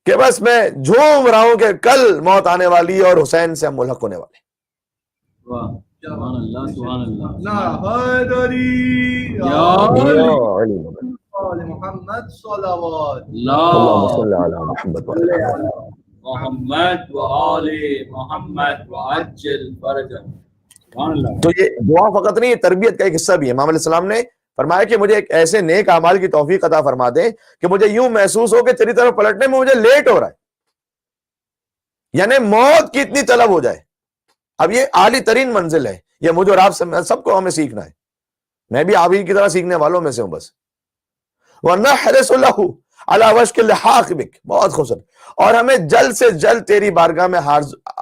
کہ بس میں جھوم رہا ہوں کہ کل موت آنے والی ہے اور حسین سے ہم ملحق ہونے والے ہیں۔ واہ، سبحان اللہ، سبحان اللہ۔ نعرہ حیدری یا یا علی آل محمد صلوات اللہم اللہ صلی علی محمد وعلی آل محمد۔ محمد و آل محمد وعجل فرجہ۔ سبحان اللہ۔ تو یہ دعا فقط نہیں، یہ تربیت کا ایک حصہ بھی ہے۔ امام علیہ السلام نے فرمایا کہ مجھے ایک ایسے نیک اعمال کی توفیق عطا فرما دے کہ مجھے یوں محسوس ہو کہ تیری طرف پلٹنے میں مجھے لیٹ ہو رہا ہے، یعنی موت کی اتنی طلب ہو جائے۔ اب یہ عالی ترین منزل ہے، یہ مجھے اور آپ سب کو ہمیں سیکھنا ہے۔ میں بھی آپ ہی کی طرح سیکھنے والوں میں سے ہوں بس۔ وَنَحْرِسُ لَهُ عَلَى وَشْكِ اللِّحَاقِ بِكَ، بہت خوبصورت، اور ہمیں جلد سے جلد تیری بارگاہ میں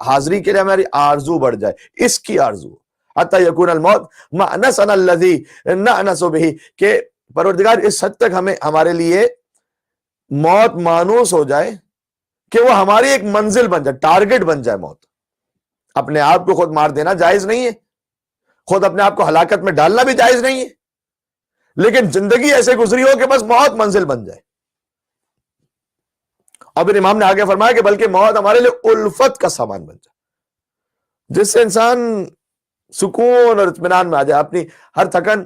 حاضری کے لیے ہماری آرزو بڑھ جائے، اس کی آرزو، حتی یکون الموت مأنسنا الذی نأنس بہ، کہ پروردگار اس حد تک ہمارے لیے موت مانوس ہو جائے کہ وہ ہماری ایک منزل بن جائے، ٹارگٹ بن جائے موت۔ اپنے آپ کو خود مار دینا جائز نہیں ہے، خود اپنے آپ کو ہلاکت میں ڈالنا بھی جائز نہیں ہے، لیکن زندگی ایسے گزری ہو کہ بس موت منزل بن جائے۔ اور پھر امام نے آگے فرمایا کہ بلکہ موت ہمارے لیے الفت کا سامان بن جائے، جس سے انسان سکون اور اطمینان میں آ جائے، اپنی ہر تھکن،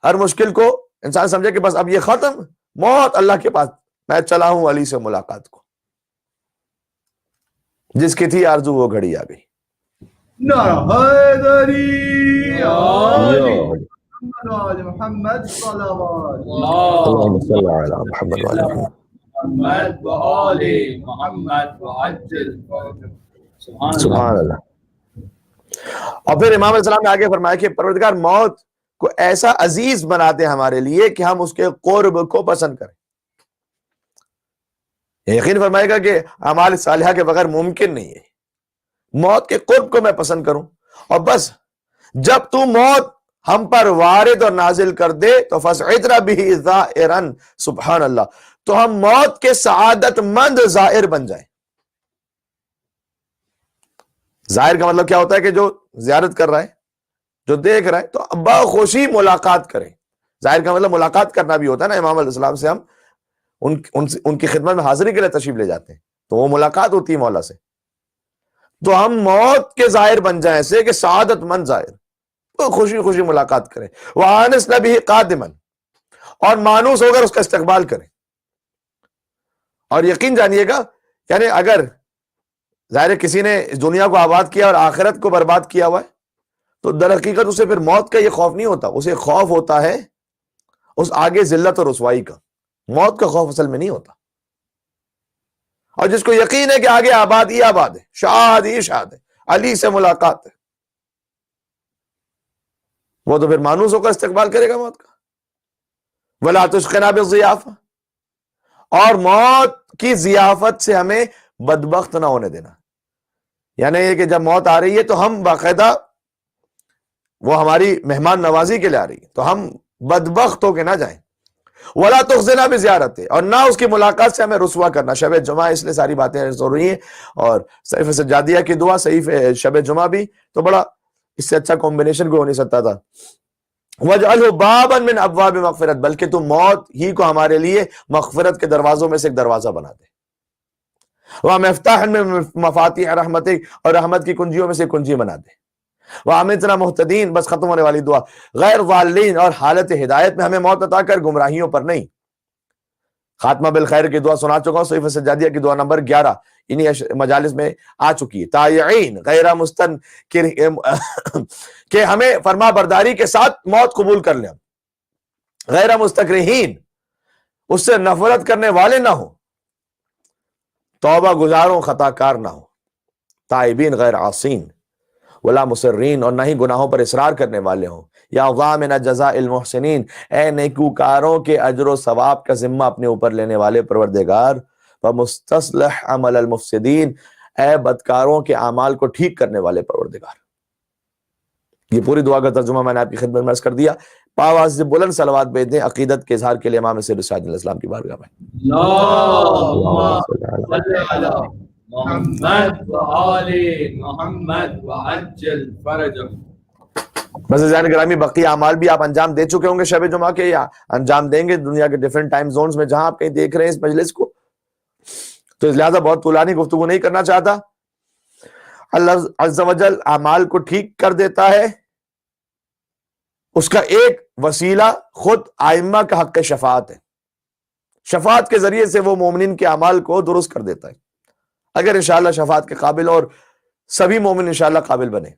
ہر مشکل کو انسان سمجھے کہ بس اب یہ ختم، موت اللہ کے پاس، میں چلا ہوں علی سے ملاقات کو۔ جس کی تھی آرزو وہ گھڑی آ گئی۔ نعرہ حیدری یا آل محمد صلوات اللہم اللہ صلی علی محمد وعلی محمد۔ محمد و آل محمد وعجل فرجہ۔ سبحان اللہ۔ سبحان اللہ۔ اور پھر امام علیہ السلام نے آگے فرمایا کہ پروردگار موت کو ایسا عزیز بنا دے ہمارے لیے کہ ہم اس کے قرب کو پسند کریں۔ یقین فرمائے گا کہ اعمال صالحہ کے بغیر ممکن نہیں ہے موت کے قرب کو میں پسند کروں، اور بس جب تو موت ہم پر وارد اور نازل کر دے تو فَاسْعِدْنَا بِهِ زَائِرًا، سبحان اللہ، تو ہم موت کے سعادت مند زائر بن جائیں۔ زائر کا مطلب کیا ہوتا ہے کہ جو زیارت کر رہا ہے، جو دیکھ رہا ہے، تو بخوشی ملاقات کریں۔ زائر کا مطلب ملاقات کرنا بھی ہوتا ہے نا۔ امام علیہ السلام سے ہم ان کی خدمت میں حاضری کے لیے تشریف لے جاتے ہیں، تو وہ ملاقات ہوتی ہے مولا سے۔ تو ہم موت کے ظاہر بن جائیں ایسے کہ سعادت مند ظاہر، وہ خوشی خوشی ملاقات کریں۔ وَآنِسْنَا بِهِ قَادِمًا، اور مانوس ہو کر اس کا استقبال کریں۔ اور یقین جانیے گا، یعنی اگر ظاہر کسی نے اس دنیا کو آباد کیا اور آخرت کو برباد کیا ہوا ہے، تو در حقیقت اسے پھر موت کا یہ خوف نہیں ہوتا، اسے خوف ہوتا ہے اس آگے ذلت اور رسوائی کا۔ موت کا خوف اصل میں نہیں ہوتا۔ اور جس کو یقین ہے کہ آگے آباد ہی آباد ہے، شاد ہی شاد ہے، علی سے ملاقات ہے، وہ تو پھر مانوس ہو کر استقبال کرے گا موت کا۔ وَلَا تُشْقِنَا بِالضِّيَافَةِ، اور موت کی ضیافت سے ہمیں بدبخت نہ ہونے دینا، یعنی یہ کہ جب موت آ رہی ہے تو ہم باقاعدہ، وہ ہماری مہمان نوازی کے لیے آ رہی ہے، تو ہم بدبخت ہو کے نہ جائیں۔ وَلَا تُخْزِنَا بِزِيَارَتِهِ، اور نہ اس کی ملاقات سے ہمیں رسوا کرنا۔ شب جمعہ اس لیے ساری باتیں ہو رہی ہیں، اور صحیفہ سجادیہ کی دعا، صحیفہ شب جمعہ بھی، تو بڑا اس سے اچھا کمبینیشن کوئی ہو نہیں سکتا تھا۔ وَاجْعَلْهُ بَابًا مِّنْ أَبْوَابِ مَغْفِرَةٍ، بلکہ تو موت ہی کو ہمارے لیے مغفرت کے دروازوں میں سے ایک دروازہ بنا دے۔ وَمِفْتَاحًا مِّن مَفَاتِيحِ رَحْمَتِكَ، اور رحمت کی کنجیوں میں سے کنجی بنا دے۔ وَأَمِتْنَا مُهْتَدِينَ، بس ختم ہونے والی دعا، غیر ضالین، اور حالت ہدایت میں ہمیں موت عطا کر، گمراہیوں پر نہیں۔ خاتمہ بالخیر کی دعا سنا چکا ہوں، صحیفہ سجادیہ کی دعا نمبر 11 انہی مجالس میں آ چکی ہے۔ تائعین غیر مستنکر، کہ ہمیں فرما برداری کے ساتھ موت قبول کر لیں، غیر مستکرہین، اس سے نفرت کرنے والے نہ ہوں، توبہ گزاروں خطا کار نہ ہوں، تائبین غیر عاصین، ولا مصرین، اور نہ ہی گناہوں پر اصرار کرنے والے ہوں۔ یا ضامن جزاء المحسنین، اے نیکوکاروں کے اجر و ثواب کا ذمہ اپنے اوپر لینے والے پروردگار، ومستصلح عمل المفسدین، اے بدکاروں کے اعمال کو ٹھیک کرنے والے پروردگار۔ یہ پوری دعا کا ترجمہ میں نے آپ کی خدمت میں عرض کر دیا۔ آواز سے بلند صلوات بھیج دیں عقیدت کے اظہار کے لیے امام سید الساجدین علیہ السلام کی بارگاہ میں. اللهم صل على محمد وآل محمد وعجل فرجهم. بس ذہن گرامی بقیہ اعمال بھی آپ انجام دے چکے ہوں گے شب جمعہ کے یا انجام دیں گے دنیا کے ڈیفرنٹ ٹائم زونز میں جہاں آپ کہیں دیکھ رہے ہیں اس مجلس کو. تو لہٰذا بہت طولانی گفتگو نہیں کرنا چاہتا. اللہ عز و جل اعمال کو ٹھیک کر دیتا ہے. اس کا ایک وسیلہ خود ائمہ کا حق شفاعت ہے. شفاعت کے ذریعے سے وہ مومنین کے اعمال کو درست کر دیتا ہے اگر انشاءاللہ شفاعت کے قابل اور سبھی مومن انشاءاللہ قابل بنے.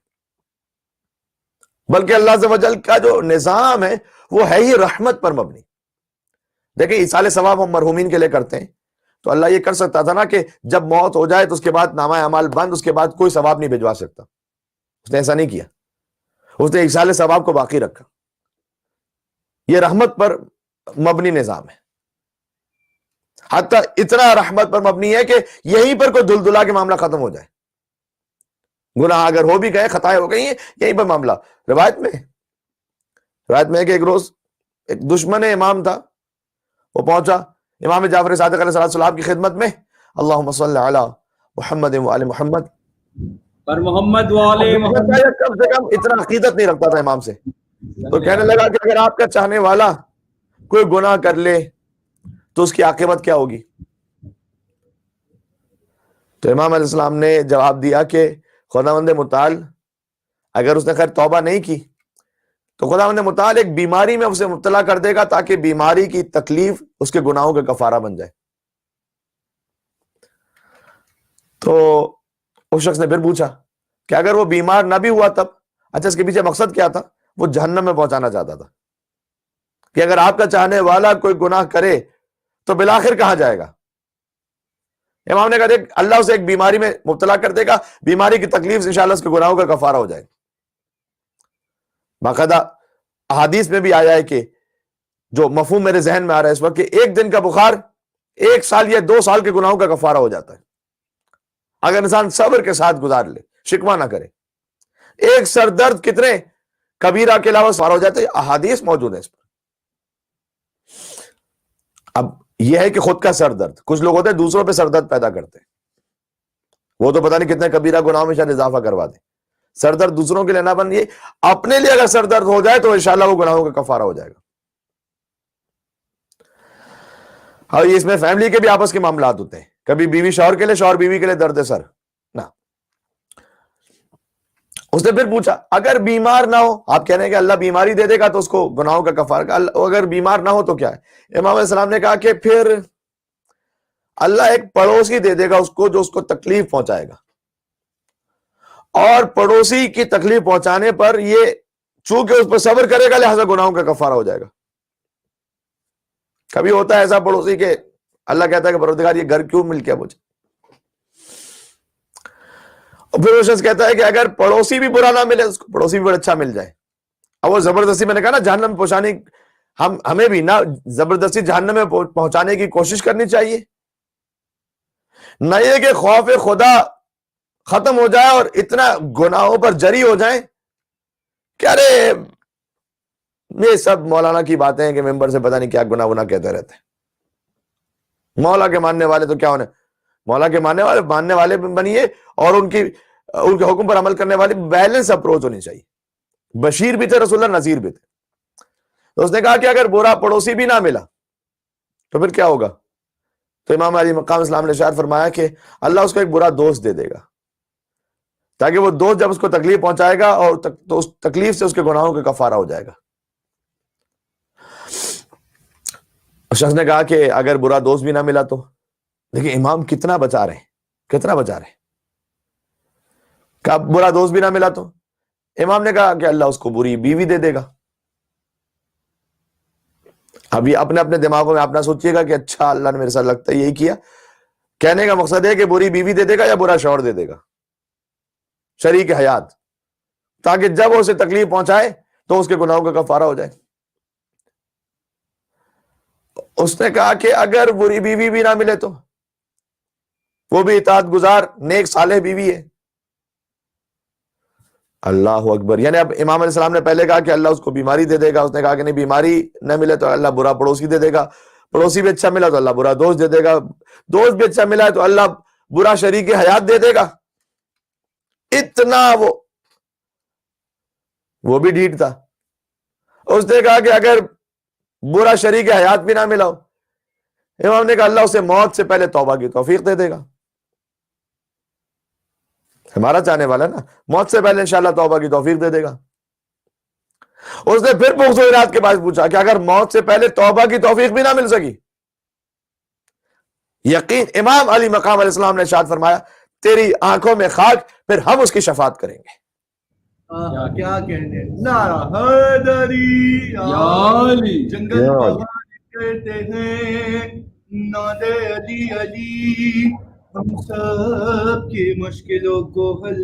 بلکہ اللہ عز و جل کا جو نظام ہے وہ ہے ہی رحمت پر مبنی. دیکھیں ایصال ثواب ہم مرحومین کے لیے کرتے ہیں تو اللہ یہ کر سکتا تھا نا کہ جب موت ہو جائے تو اس کے بعد نامہ اعمال بند, اس کے بعد کوئی ثواب نہیں بھجوا سکتا. اس نے ایسا نہیں کیا, اس نے ایصال ثواب کو باقی رکھا. یہ رحمت پر مبنی نظام ہے. حتیٰ اتنا رحمت پر مبنی ہے کہ یہیں پر کوئی دلدلا کے معاملہ ختم ہو جائے. گناہ اگر ہو بھی گئے, خطائیں ہو گئی ہیں, یہیں پر معاملہ. روایت میں ہے کہ ایک روز ایک دشمن امام تھا, وہ پہنچا امام جعفر صادق علیہ السلام کی خدمت میں, اللہم صلی علی محمد وآل محمد, پر محمد وآل محمد. کم سے کم اتنا عقیدت نہیں رکھتا تھا امام سے. تو کہنے لگا کہ اگر آپ کا چاہنے والا کوئی گناہ کر لے تو اس کی عاقبت کیا ہوگی؟ تو امام علیہ السلام نے جواب دیا کہ خداوند متعال اگر اس نے خیر توبہ نہیں کی تو خداوند متعال ایک بیماری میں اسے مبتلا کر دے گا تاکہ بیماری کی تکلیف اس کے گناہوں کا کفارہ بن جائے. تو اس شخص نے پھر پوچھا کہ اگر وہ بیمار نہ بھی ہوا تب؟ اچھا, اس کے پیچھے مقصد کیا تھا؟ وہ جہنم میں پہنچانا چاہتا تھا کہ اگر آپ کا چاہنے والا کوئی گناہ کرے تو بالآخر کہاں جائے گا؟ امام نے کہا دیکھ اللہ اسے ایک بیماری میں مبتلا کر دے گا, بیماری کی تکلیف انشاءاللہ اس کے گناہوں کا کفارہ ہو جائے گا. باقاعدہ احادیث میں بھی آیا ہے کہ جو مفہوم میرے ذہن میں آ رہا ہے اس وقت کہ ایک دن کا بخار 1 سال یا 2 سال کے گناہوں کا کفارہ ہو جاتا ہے اگر انسان صبر کے ساتھ گزار لے, شکوہ نہ کرے. ایک سر درد کتنے کبیرہ کے علاوہ کفارہ ہو جاتا ہے, احادیث موجود ہے اس پر. اب یہ ہے کہ خود کا سر درد, کچھ لوگ ہوتے ہیں دوسروں پہ سر درد پیدا کرتے ہیں, وہ تو پتہ نہیں کتنے کبیرہ گناہوں میں شاید اضافہ کروا دیں. سر درد دوسروں کے لیے نہ بنیے, اپنے لیے اگر سر درد ہو جائے تو انشاءاللہ وہ گناہوں کا کفارہ ہو جائے گا. اور اس میں فیملی کے بھی آپس کے معاملات ہوتے ہیں, کبھی بیوی شوہر کے لیے, شوہر بیوی کے لیے درد سر نہ. اس نے پھر پوچھا اگر بیمار نہ ہو, آپ کہہ رہے ہیں کہ اللہ بیماری دے دے گا تو اس کو گناہوں کا کفارہ, اگر بیمار نہ ہو تو کیا ہے؟ امام علیہ السلام نے کہا کہ پھر اللہ ایک پڑوسی دے دے گا اس کو جو اس کو تکلیف پہنچائے گا, اور پڑوسی کی تکلیف پہنچانے پر یہ چونکہ اس پر صبر کرے گا لہذا گناہوں کا کفارہ ہو جائے گا. کبھی ہوتا ہے ایسا پڑوسی کہ اللہ کہتا ہے کہ پروردگار یہ گھر کیوں مل گیا مجھے, اور پھر وہ شخص کہتا ہے کہ اگر پڑوسی بھی برا نہ ملے اس کو پڑوسی بھی بڑا اچھا مل جائے. اب وہ زبردستی, میں نے کہا نا جہنم میں پہنچانے, ہمیں بھی نہ زبردستی جہنم میں پہنچانے کی کوشش کرنی چاہیے, نہ یہ کہ خوف خدا ختم ہو جائے اور اتنا گناہوں پر جری ہو جائیں کہ ارے یہ سب مولانا کی باتیں ہیں کہ ممبر سے پتہ نہیں کیا گناہ کہتے رہتے ہیں. مولا کے ماننے والے تو کیا ہونے, مولا کے ماننے والے بنیے اور ان کے حکم پر عمل کرنے والے بیلنس اپروچ ہونی چاہیے. بشیر بھی تھے رسول اللہ, نذیر بھی تھے. تو اس نے کہا کہ اگر برا پڑوسی بھی نہ ملا تو پھر کیا ہوگا؟ تو امام علی مقام اسلام نے ارشاد فرمایا کہ اللہ اس کو ایک برا دوست دے دے گا تاکہ وہ دوست جب اس کو تکلیف پہنچائے گا اور تو اس تکلیف سے اس کے گناہوں کا کفارہ ہو جائے گا. اس شخص نے کہا کہ اگر برا دوست بھی نہ ملا تو؟ دیکھیں امام کتنا بچا رہے ہیں. کہا برا دوست بھی نہ ملا تو؟ امام نے کہا کہ اللہ اس کو بری بیوی دے دے گا. ابھی اپنے دماغوں میں آپ نہ سوچیے گا کہ اچھا اللہ نے میرے ساتھ لگتا ہے یہی کیا. کہنے کا مقصد ہے کہ بری بیوی دے دے گا یا برا شوہر دے دے گا, شریک حیات, تاکہ جب وہ اسے تکلیف پہنچائے تو اس کے گناہوں کا کفارہ ہو جائے. اس نے کہا کہ اگر بری بیوی بھی نہ ملے تو؟ وہ بھی اطاعت گزار نیک صالح بیوی ہے. اللہ اکبر. یعنی اب امام علیہ السلام نے پہلے کہا کہ اللہ اس کو بیماری دے دے گا, اس نے کہا کہ نہیں بیماری نہ ملے تو اللہ برا پڑوسی دے دے گا, پڑوسی بھی اچھا ملا تو اللہ برا دوست دے دے گا, دوست بھی اچھا ملا ہے تو اللہ برا شریک حیات دے دے گا. اتنا وہ بھی ڈھیٹ تھا. اس نے کہا کہ اگر برا شریک حیات بھی نہ ملا ہو, امام نے کہا اللہ اسے موت سے پہلے توبہ کی توفیق دے دے گا. ہمارا چاہنے والا نا, موت سے پہلے انشاءاللہ توبہ کی توفیق دے دے گا. اس نے پھر بغض و عناد کے بعد پوچھا کہ اگر موت سے پہلے توبہ کی توفیق بھی نہ مل سکی, یقین امام علی مقام علیہ السلام نے ارشاد فرمایا تیری آنکھوں میں خاک, پھر ہم اس کی شفاعت کریں گے. کیا کہنے, نعرہ حیدری یا علی, جنگل بہار کرتے ہیں نعرہ علی علی, ہم سب کی مشکلوں کو حل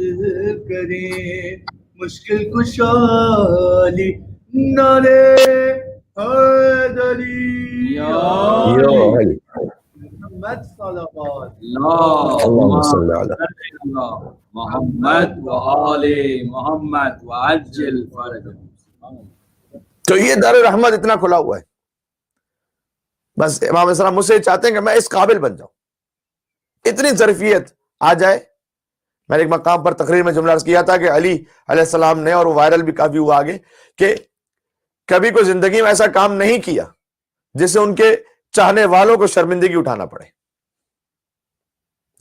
کریں, مشکل کشا علی نعرہ حیدری یا علی. محمد صلوات اللہم صلی علی محمد و آل محمد وعجل فرجهم. تو یہ دار رحمت اتنا کھلا ہوا ہے. بس امام علیہ السلام مجھ سے چاہتے ہیں کہ میں اس قابل بن جاؤں, اتنی ظرفیت آ جائے. میں نے ایک مقام پر تقریر میں جملہ عرض کیا تھا کہ علی علیہ السلام نے, اور وہ وائرل بھی کافی ہوا آگے, کہ کبھی کوئی زندگی میں ایسا کام نہیں کیا جس سے ان کے چاہنے والوں کو شرمندگی اٹھانا پڑے.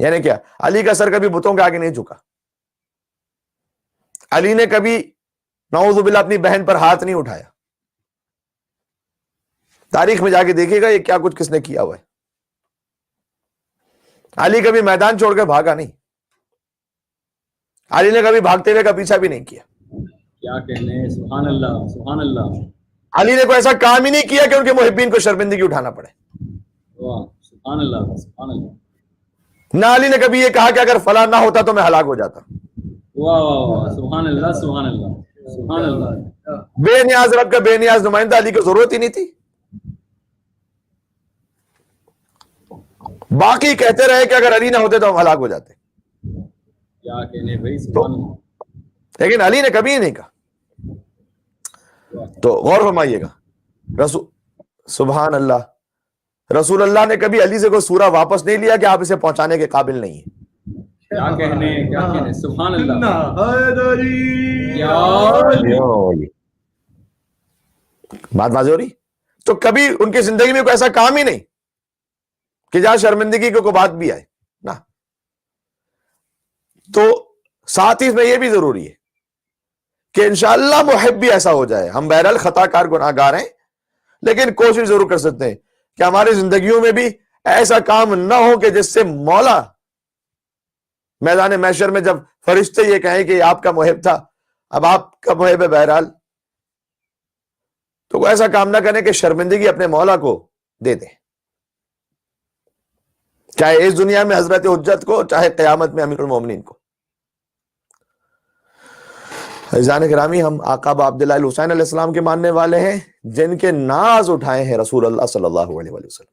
یعنی کیا, علی کا سر کبھی بتوں کے آگے نہیں جھکا. علی نے کبھی نعوذ باللہ اپنی بہن پر ہاتھ نہیں اٹھایا. تاریخ میں جا کے دیکھیے گا یہ کیا کچھ کس نے کیا ہوا ہے. علی کبھی میدان چھوڑ کے بھاگا نہیں. علی نے کبھی بھاگتے ہوئے کا پیچھا بھی نہیں کیا. کیا کہنے, سبحان اللہ سبحان اللہ. علی نے کوئی ایسا کام ہی نہیں کیا کہ ان کے محبین کو شرمندگی اٹھانا پڑے. واہ, سبحان اللہ سبحان اللہ. نہ علی نے کبھی یہ کہا کہ اگر فلاں نہ ہوتا تو میں ہلاک ہو جاتا. واہ واہ واہ, سبحان اللہ سبحان اللہ سبحان اللہ. بے نیاز رب کا بے نیاز نمائندہ علی کو ضرورت ہی نہیں تھی. باقی کہتے رہے کہ اگر علی نہ ہوتے تو ہم ہلاک ہو جاتے. کیا کہنے بھائی, سبحان اللہ. لیکن علی نے کبھی نہیں کہا. تو غور فرمائیے گا, رسول سبحان اللہ, رسول اللہ نے کبھی علی سے کوئی سورہ واپس نہیں لیا کہ آپ اسے پہنچانے کے قابل نہیں ہیں. کیا کہنے, سبحان اللہ. حیدری یا علی. بات واضح ہو رہی. تو کبھی ان کی زندگی میں کوئی ایسا کام ہی نہیں کہ جہاں شرمندگی کو کوئی بات بھی آئے نا. تو ساتھ ہی میں یہ بھی ضروری ہے کہ انشاءاللہ محب بھی ایسا ہو جائے. ہم بہرحال خطا کار گناہ گار ہیں, لیکن کوشش ضرور کر سکتے ہیں کہ ہماری زندگیوں میں بھی ایسا کام نہ ہو کہ جس سے مولا میدان محشر میں جب فرشتے یہ کہیں کہ یہ آپ کا محب تھا, اب آپ کا محب ہے بہرحال, تو ایسا کام نہ کریں کہ شرمندگی اپنے مولا کو دے دیں, چاہے اس دنیا میں حضرت حجت کو, چاہے قیامت میں امیر المومنین کو. عزیزان گرامی, ہم آقا با عبداللہ الحسین علیہ السلام کے ماننے والے ہیں جن کے ناز اٹھائے ہیں رسول اللہ صلی اللہ علیہ وسلم.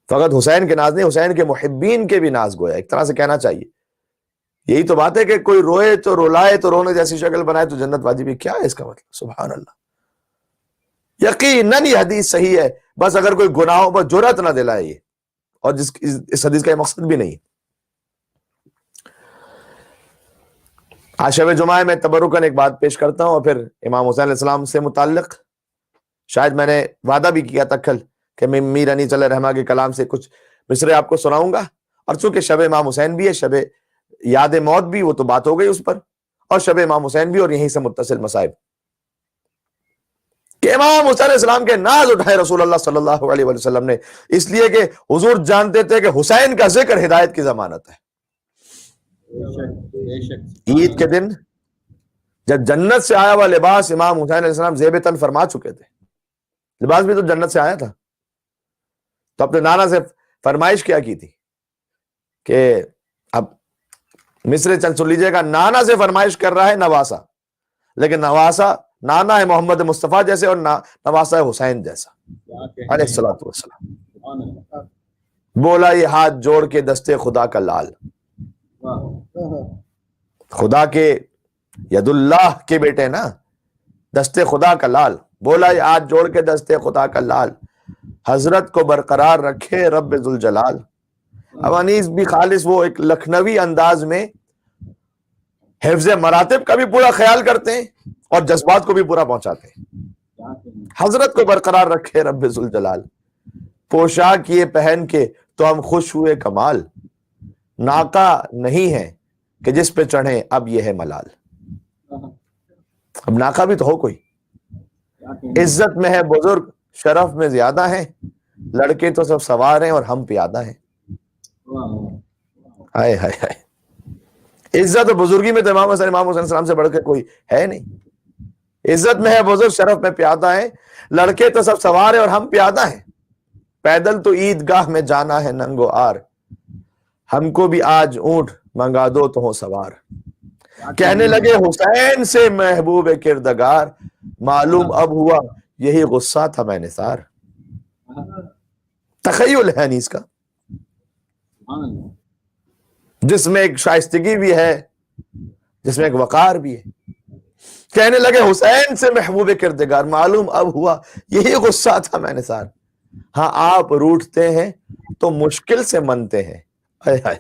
فقط حسین کے ناز نہیں, حسین کے محبین کے بھی ناز گویا ایک طرح سے کہنا چاہیے. یہی تو بات ہے کہ کوئی روئے تو رولائے تو رونے جیسی شکل بنائے تو جنت واجب. کیا ہے اس کا مطلب؟ سبحان اللہ. یقیناً یہ حدیث صحیح ہے, بس اگر کوئی گناہوں پر جرأت نہ دلائے یہ, اور اس حدیث کا یہ مقصد بھی نہیں ہے. آج شب جمعہ میں تبرکاً ایک بات پیش کرتا ہوں, اور پھر امام حسین علیہ السلام سے متعلق شاید میں نے وعدہ بھی کیا تھا کل کہ میں میر انیس علیہ رحمہ کے کلام سے کچھ مصرے آپ کو سناؤں گا. اور چونکہ شب امام حسین بھی ہے, شب یاد موت بھی, وہ تو بات ہو گئی اس پر, اور شب امام حسین بھی, اور یہیں سے متصل مصائب کہ امام حسین علیہ السلام کے ناز اٹھائے رسول اللہ صلی اللہ علیہ وسلم نے, اس لیے کہ حضور جانتے تھے کہ حسین کا ذکر ہدایت کی ضمانت ہے. عید کے دن جب جنت سے آیا ہوا لباس امام حسین علیہ السلام زیب تن فرما چکے تھے, لباس بھی تو جنت سے آیا تھا, تو اپنے نانا سے فرمائش کیا کی تھی کہ اب مصرے چند سن لیجئے گا. نانا سے فرمائش کر رہا ہے نواسا, لیکن نواسا نانا ہے محمد مصطفیٰ جیسے, اور نواسا ہے حسین جیسا علیہ الصلوۃ والسلام. بولا یہ ہاتھ جوڑ کے دستے خدا کا لال, خدا کے ید اللہ کے بیٹے نا، دستے خدا کا لال، بولا یہ آج جوڑ کے دستے خدا کا لال، حضرت کو برقرار رکھے رب ذوالجلال۔ اب انیس بھی خالص وہ ایک لکھنوی انداز میں حفظ مراتب کا بھی پورا خیال کرتے ہیں اور جذبات کو بھی پورا پہنچاتے ہیں۔ حضرت کو برقرار رکھے رب ذوالجلال، پوشاک یہ پہن کے تو ہم خوش ہوئے کمال، ناکا نہیں ہے کہ جس پہ چڑھے اب یہ ہے ملال۔ اب ناکا بھی تو ہو کوئی، عزت میں ہے بزرگ شرف میں زیادہ ہیں، لڑکے تو سب سوار ہیں اور ہم پیادہ ہیں۔ ہائے ہائے ہائے، عزت و بزرگی میں تو امام حسین السلام سے بڑھ کے کوئی ہے نہیں۔ عزت میں ہے بزرگ شرف میں پیادہ ہیں، لڑکے تو سب سوار ہیں اور ہم پیادہ ہیں۔ پیدل تو عیدگاہ میں جانا ہے ننگو آر، ہم کو بھی آج اونٹ منگا دو تو ہو سوار۔ کہنے لگے حسین سے محبوب کردگار، معلوم اب ہوا یہی غصہ تھا میں نثار۔ تخیل ہے انیس کا، جس میں ایک شائستگی بھی ہے، جس میں ایک وقار بھی ہے۔ کہنے لگے حسین سے محبوب کردگار، معلوم اب ہوا یہی غصہ تھا میں نثار۔ ہاں آپ روٹھتے ہیں تو مشکل سے منتے ہیں، ہائے ہائے۔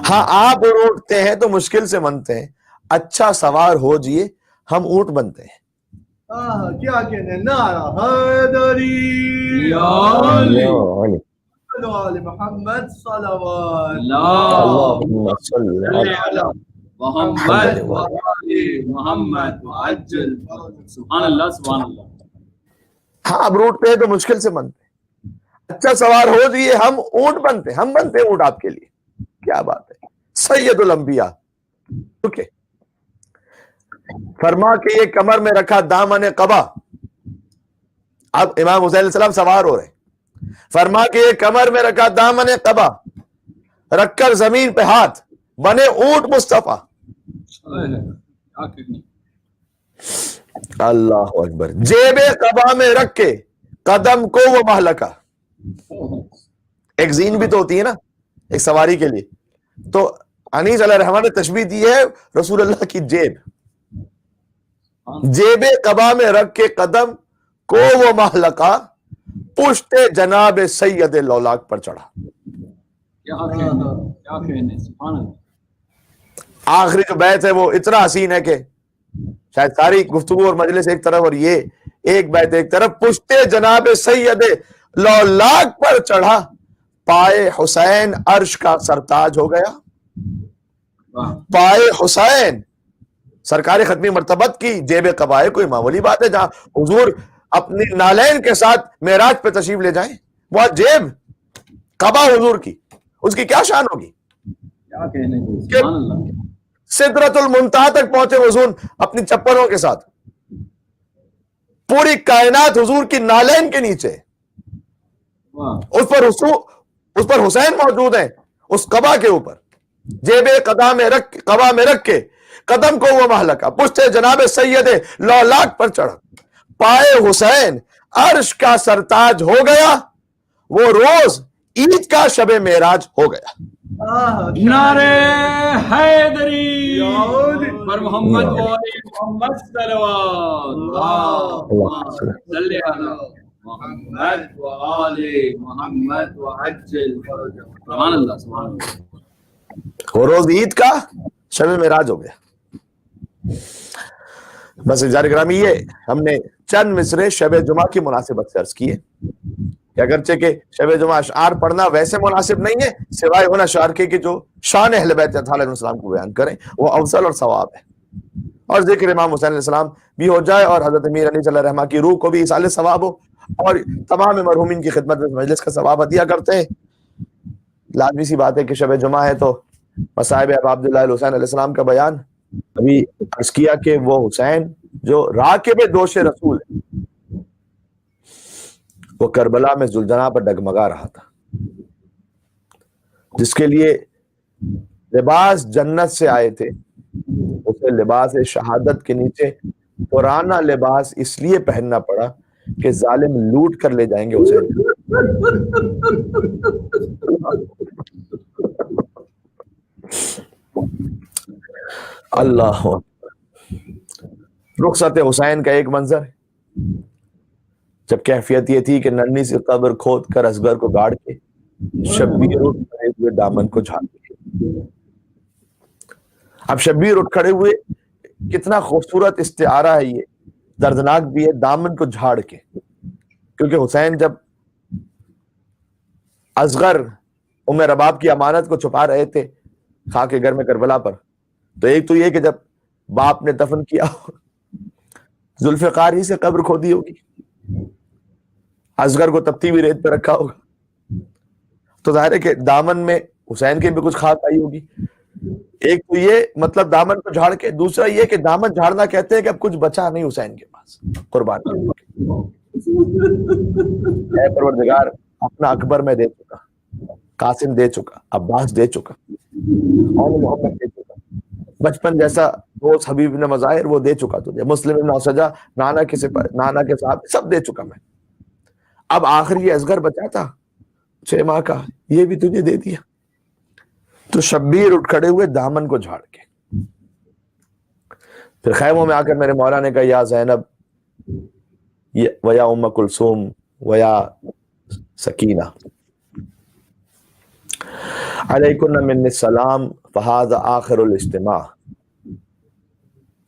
ہاں آپ روٹتے ہیں تو مشکل سے منتے ہیں، اچھا سوار ہو جیے ہم اونٹ بنتے ہیں۔ کیا کہنے، نعرہ حیدری، آل محمد صلوات اللہم صلی علی محمد وآل محمد وعجل۔ سبحان اللہ سبحان اللہ۔ ہاں آپ روٹتے ہیں تو مشکل سے منتے ہیں، اچھا سوار ہو جیے ہم اونٹ بنتے ہیں، ہم بنتے ہیں اونٹ آپ کے لیے۔ کیا بات ہے، سید الانبیاء۔ اوکے، فرما کہ یہ کمر میں رکھا دامن قبا، اب امام حسین علیہ السلام سوار ہو رہے ہیں۔ فرما کہ یہ کمر میں رکھا دامن قبا، رکھ کر زمین پہ ہاتھ بنے اونٹ مصطفیٰ۔ اللہ اکبر، جیب قبا میں رکھ کے قدم کو وہ مہلکا۔ ایک زین بھی تو ہوتی ہے نا ایک سواری کے لیے، تو انیس علیہ الرحمن نے تشبیہ دی ہے رسول اللہ کی جیب، جیب قبا میں رکھ کے قدم کو وہ مہلکا، پشت جناب سید لولاک پر چڑھا۔ آخری جو بیت ہے وہ اتنا حسین ہے کہ شاید ساری گفتگو اور مجلس ایک طرف اور یہ ایک بیت ایک طرف۔ پشت جناب سید لولاک پر چڑھا، پائے حسین عرش کا سرتاج ہو گیا۔ پائے حسین سرکار ختمی مرتبت کی جیب قبا ہے، کوئی معمولی بات ہے جہاں حضور اپنی نالین کے ساتھ معراج پہ تشریف لے جائیں، وہ جیب قبا حضور کی، اس کی کیا شان ہوگی؟ سدرۃ المنتہا تک پہنچے حضور اپنی چپلوں کے ساتھ، پوری کائنات حضور کی نالین کے نیچے، اس پر حسین موجود ہیں، اس قبا کے اوپر، جیب قبا میں رکھ کے قدم کو وہ مہلکا، پشت جناب سید لولاک پر چڑھا، پائے حسین عرش کا سرتاج ہو گیا، وہ روز عید کا شب معراج ہو گیا۔ نعرہ حیدری پر محمد وآل محمد صلوات۔ اللہم صلی علی محمد وآل محمد وعجل فرجہ۔ سبحان اللہ سبحان اللہ۔ وہ روز عید کا شب معراج ہو گیا۔ بس جار گرامی، یہ ہم نے چند مصرے شب جمعہ کی مناسبت سے عرض کیے کہ اگرچہ کہ شب جمعہ اشعار پڑھنا ویسے مناسب نہیں ہے، سوائے ان اشعار کے کہ جو شان اہل بیت علیہ السلام کو بیان کریں، وہ افضل اور ثواب ہے، اور ذکر امام حسین علیہ السلام بھی ہو جائے اور حضرت امیر علی صلی اللہ علیہ وسلم کی روح کو بھی ایصال ثواب ہو، اور تمام مرحومین کی خدمت میں مجلس کا ثواب عطیہ کرتے ہیں۔ لازمی سی بات ہے کہ شب جمعہ ہے تو مصائب ابا عبداللہ الحسین علیہ السلام کا بیان۔ ابھی عرض کیا کہ وہ حسین جو راکب دوش رسول ہے، وہ کربلا میں ذوالجناح پر ڈگمگا رہا تھا، جس کے لیے لباس جنت سے آئے تھے، اسے لباس شہادت کے نیچے پرانا لباس اس لیے پہننا پڑا کہ ظالم لوٹ کر لے جائیں گے اسے۔ اللہ رخصت حسین کا ایک منظر ہے جب کیفیت یہ تھی کہ ننھی سی قبر کھود کر اصغر کو گاڑ کے شبیر اٹھ کھڑے ہوئے دامن کو جھاڑ کے. اب شبیر اٹھ کھڑے ہوئے کتنا خوبصورت استعارہ ہے یہ, دردناک بھی ہے, دامن کو جھاڑ کے, کیونکہ حسین جب اصغر ام رباب کی امانت کو چھپا رہے تھے خاک گھر میں کربلا پر, تو ایک تو یہ کہ جب باپ نے دفن کیا ذوالفقار ہی سے قبر کھودی ہوگی, اصغر کو تپتی ہوئی ریت پہ رکھا ہوگا, تو ظاہر ہے کہ دامن میں حسین کے بھی کچھ خاک آئی ہوگی. ایک تو یہ مطلب دامن کو جھاڑ کے, دوسرا یہ کہ دامن جھاڑنا کہتے ہیں کہ اب کچھ بچا نہیں حسین کے پاس قربان. اے پروردگار اپنا اکبر میں دے چکا, قاسم دے چکا, عباس دے چکا, اور محمد دے چکا, بچپن جیسا دوست حبیب نے مظاہر وہ دے چکا تجھے, مسلم ابن سجا نانا کے صاحب سب دے چکا میں, اب آخری یہ اصغر بچا تھا 6 ماہ کا, یہ بھی تجھے دے دیا. تو شبیر اٹھ کھڑے ہوئے دامن کو جھاڑ کے, پھر خیموں میں آ کر میرے مولا نے کہا یا زینب ویا ام کلثوم ویا سکینہ علیکن من السلام فہذا آخر الاجتماع,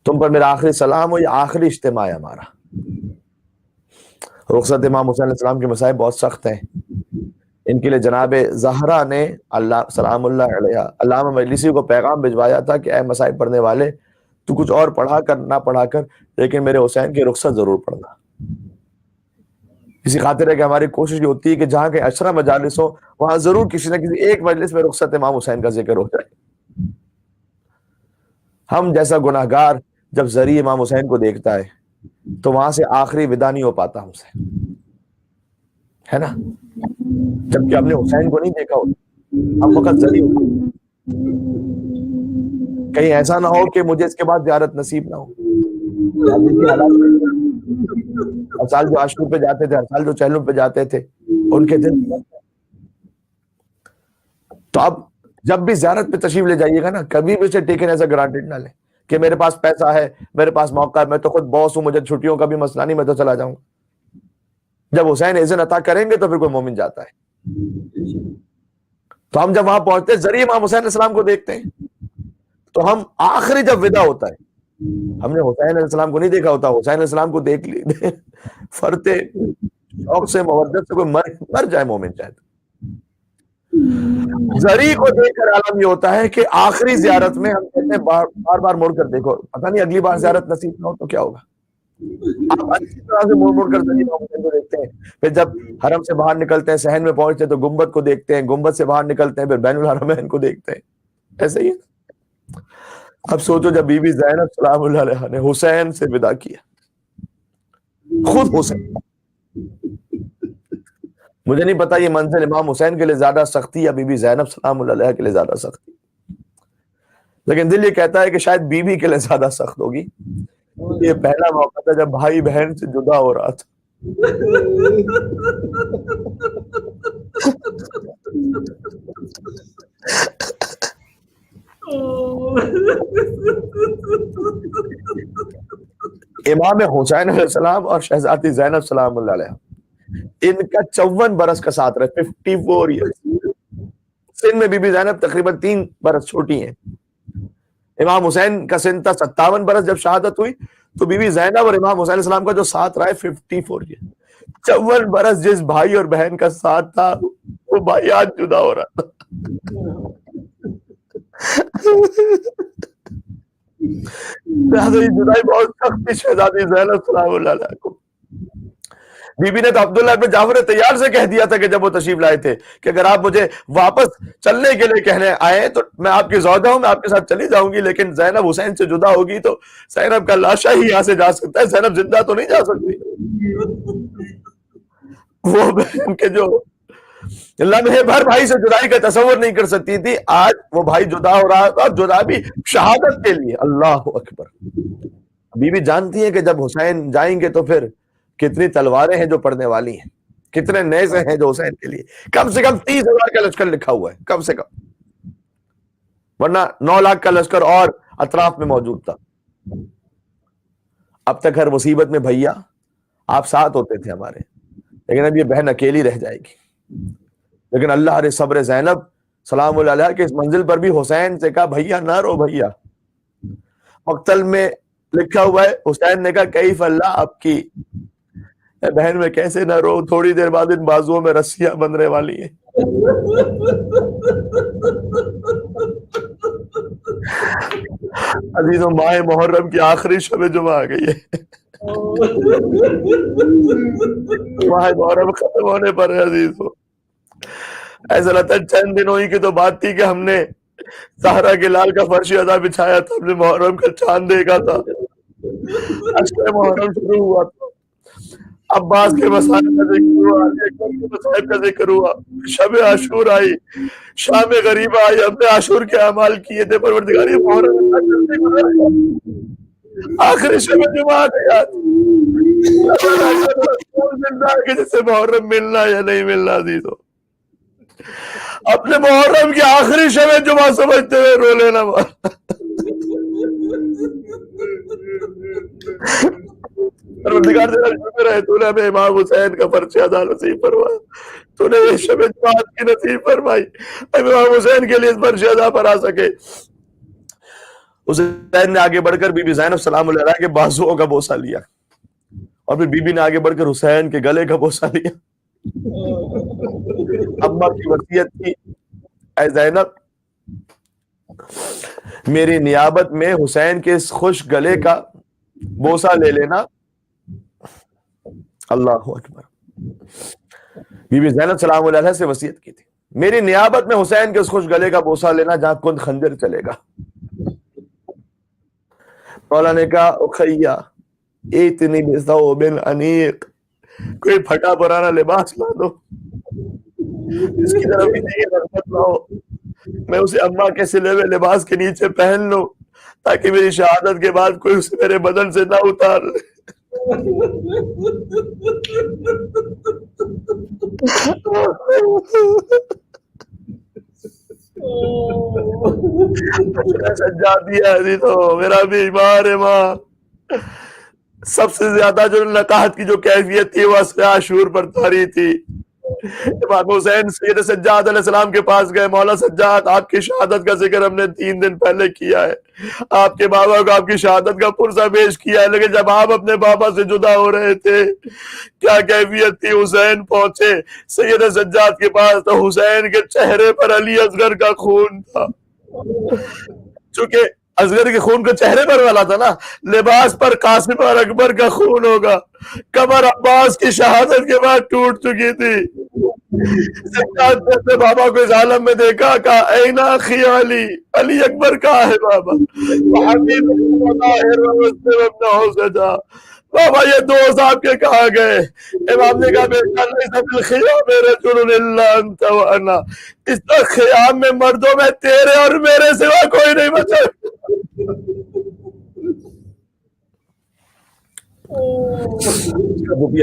تم پر میرا آخری سلام ہو, یہ آخری اجتماع ہے ہمارا. رخصت امام حسین علیہ السلام کے مصائب بہت سخت ہیں, ان کے لیے جناب زہرا نے اللہ سلام اللہ علیہ علامہ مجلسی کو پیغام بھجوایا تھا کہ اے مصائب پڑھنے والے, تو کچھ اور پڑھا کر نہ پڑھا کر لیکن میرے حسین کی رخصت ضرور پڑھنا. اسی خاطر ہے کہ ہماری کوشش یہ ہوتی ہے کہ جہاں کے عشرہ مجالس ہوں وہاں ضرور کسی نہ کسی ایک مجلس میں رخصت امام حسین کا ذکر ہو جائے. ہم جیسا گناہگار جب ذریعہ امام حسین کو دیکھتا ہے تو وہاں سے آخری ودا نہیں ہو پاتا ہم سے, ہے نا, جبکہ ہم نے حسین کو نہیں دیکھا ہوتا, ہم وقت ذریعہ ہوتا, کہیں ایسا نہ ہو کہ مجھے اس کے بعد زیارت نصیب نہ ہو. ہر سال جو عاشور پہ جاتے تھے, ہر سال جو چہلم پہ جاتے تھے, ان کے دن. تو اب جب بھی زیارت پہ تشریف لے جائیے گا نا, کبھی بھی اسے ٹیکن ایسا گرانٹیڈ نہ لیں کہ میرے پاس پیسہ ہے, میرے پاس موقع ہے, میں تو خود باس ہوں, مجھے چھٹیوں کا بھی مسئلہ نہیں, میں تو چلا جاؤں گا. جب حسین اذن عطا کریں گے تو پھر کوئی مومن جاتا ہے. تو ہم جب وہاں پہنچتے ذریعہ امام حسین علیہ السلام کو دیکھتے ہیں, تو ہم آخری جب ودا ہوتا ہے, ہم نے حسین علیہ السلام کو نہیں دیکھا ہوتا, حسین علیہ السلام کو دیکھ لی فرتے شوق سے مودت سے کوئی مر جائے مومن چاہے. ذریعہ کو دیکھ کر عالم یہ ہوتا ہے کہ آخری زیارت میں ہم کہتے ہیں بار بار مڑ کر دیکھو, پتہ نہیں اگلی بار زیارت نصیب نہ ہو تو کیا ہوگا. آپ اچھی طرح سے مڑ کر ذریعہ امام حسین کو دیکھتے ہیں, پھر جب حرم سے باہر نکلتے ہیں, صحن میں پہنچتے ہیں تو گنبد کو دیکھتے ہیں, گنبد سے باہر نکلتے ہیں پھر بین الحرمین کو دیکھتے ہیں. ایسے ہی اب سوچو جب بی بی زینب سلام اللہ علیہا نے حسین سے ودا کیا, خود حسین, مجھے نہیں پتا یہ منزل امام حسین کے لیے زیادہ سختی یا بی بی زینب سلام اللہ علیہا کے لیے زیادہ سختی, لیکن دل یہ کہتا ہے کہ شاید بی بی کے لیے زیادہ سخت ہوگی. یہ پہلا موقع تھا جب بھائی بہن سے جدا ہو رہا تھا. امام حسین علیہ السلام اور شہزادی زینب سلام اللہ علیہ ان کا 54 برس کا ساتھ رہے, 54 ایئرس. سن میں بی بی زینب تقریباً 3 برس چھوٹی ہیں. امام حسین کا سن تھا 57 برس جب شہادت ہوئی, تو بی بی زینب اور امام حسین علیہ السلام کا جو ساتھ رہا ہے 54 ایئر. 54 برس جس بھائی اور بہن کا ساتھ تھا وہ بھائی آج جدا ہو رہا تھا. جدائی بہت سخت تھی شہزادی زینب سلام اللہ علیہ کو. بی بی نے تو عبداللہ ابن جعفر طیار سے کہہ دیا تھا کہ جب وہ تشریف لائے تھے کہ اگر آپ مجھے واپس چلنے کے لیے کہنے آئے تو میں آپ کی زوجہ ہوں, میں آپ کے ساتھ چلی جاؤں گی, لیکن زینب حسین سے جدا ہوگی تو زینب کا لاشا ہی یہاں سے جا سکتا ہے, زینب زندہ تو نہیں جا سکتی. وہ بہن کے جو لمحے بھر بھائی سے جدائی کا تصور نہیں کر سکتی تھی, آج وہ بھائی جدا ہو رہا تھا, جدا بھی شہادت کے لیے. اللہ اکبر. بی بی جانتی ہے کہ جب حسین جائیں گے تو پھر کتنی تلواریں ہیں جو پڑنے والی ہیں, کتنے نیزے ہیں جو حسین کے لیے, کم سے کم 30,000 کا لشکر لکھا ہوا ہے کم سے کم, ورنہ 9 لاکھ کا لشکر اور اطراف میں موجود تھا. اب تک ہر مصیبت میں بھیا آپ ساتھ ہوتے تھے ہمارے، لیکن اب یہ بہن اکیلی رہ جائے گی. لیکن اللہ نے صبر زینب سلام اللہ علیہ کے اس منزل پر بھی حسین سے کہا بھیا نہ رو بھیا. مقتل میں لکھا ہوا ہے حسین نے کہا کیف اللہ آپ کی بہن میں کیسے نہ رو، تھوڑی دیر بعد ان بازوؤں میں رسیاں بندھنے والی ہیں. عزیزوں ماہ محرم کی آخری شب جمعہ آ گئی ہے. ماہ محرم ختم ہونے پر ہے عزیزوں. ایسا لگتا ہے چند دنوں ہی کی تو بات تھی کہ ہم نے سہرا کے لال کا فرش ادا بچھایا تھا، ہم نے محرم کا چاند دیکھا تھا، اشرے محرم شروع ہوا تھا، عباس کے مسائل کا ذکر ہوا، اکبر کے مسائل کا ذکر ہوا، شب عاشور آئی، شام غریبہ آئی، ہم نے عاشور کے اعمال کیے تھے. پروردگار محرم آخری شب جمعہ آ گیا جسے محرم ملنا یا نہیں ملنا. عزیزو اپنے محرم کی آخری شب جمعہ سمجھتے ہوئے رو لینا. پروردگار تیرا شکر ہے تو نے ہمیں امام حسین کا پرچہ ادا نصیب فرمایا، تو نے یہ شب جماعت کی نصیب فرمائی، امام حسین کے لیے اس پرچہ ادا پر آ سکے. حسین نے آگے بڑھ کر بی بی زینب سلام اللہ علیہ کے بازوؤں کا بوسہ لیا، اور پھر بی بی نے آگے بڑھ کر حسین کے گلے کا بوسہ لیا. اماں کی وصیت تھی اے زینب میری نیابت میں حسین کے اس خوش گلے کا بوسہ لے لینا. اللہ اکبر. بی بی زینب سلام اللہ علیہ سے وصیت کی تھی میری نیابت میں حسین کے اس خوش گلے کا بوسہ لینا جہاں کند خنجر چلے گا. مولا نے کہا اخیا اتنی بثوب انیق، کوئی پھٹا پرانا لباس لا دو جس کی طرف کسی کی رغبت نہ ہو، میں اسے اماں کے سلے ہوئے لباس کے نیچے پہن لوں تاکہ میری شہادت کے بعد کوئی اسے میرے بدن سے نہ اتار لے. میرا بھی ایمان ہے ماں. سب سے زیادہ جو نقاہت کی جو کیفیت تھی وہ اصل عاشور پر طاری تھی. امام حسین سید سجاد علیہ السلام کے پاس گئے، مولا سجاد آپ کی شہادت کا ذکر ہم نے 3 دن پہلے کیا ہے، آپ کے بابا کو آپ کی شہادت کا پرسہ پیش کیا ہے، لیکن جب آپ اپنے بابا سے جدا ہو رہے تھے کیا کیفیت تھی. حسین پہنچے سید سجاد کے پاس تو حسین کے چہرے پر علی اصغر کا خون تھا. چونکہ اصغر کے خون کو چہرے پر والا تھا نا، لباس پر قاسم اور اکبر کا خون ہوگا. کمر عباس کی شہادت کے بعد ٹوٹ چکی تھی. سجاد نے اپنے بابا کو اس عالم میں دیکھا، کہا این اخی علی، علی اکبر کہاں ہے بابا؟ بابا یہ دوست آپ کے کہاں گئے؟ امام نے کہا بیٹا لیس فی الخیام رجل الا انت وانا، اس خیام میں مردوں میں تیرے اور میرے سوا کوئی نہیں بچا.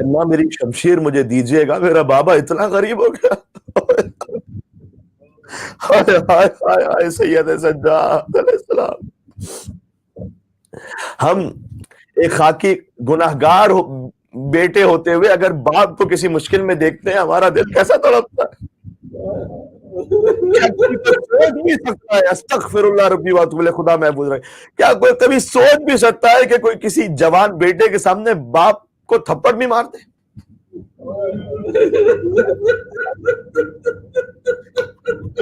اللہ میری شمشیر مجھے دیجئے گا، میرا بابا اتنا غریب ہو گیا. ہائے ہائے ہائے ہائے سید سجاد علیہ السلام. ہم ایک خاکی گناہگار بیٹے ہوتے ہوئے اگر باپ کو کسی مشکل میں دیکھتے ہیں ہمارا دل کیسا تڑپتا ہے. کیا کوئی سوچ بھی سکتا ہے، استغفر اللہ ربی واتوب الیہ، خدا محفوظ رہے، کیا کوئی کبھی سوچ بھی سکتا ہے کہ کوئی کسی جوان بیٹے کے سامنے باپ کو تھپڑ بھی مار دے؟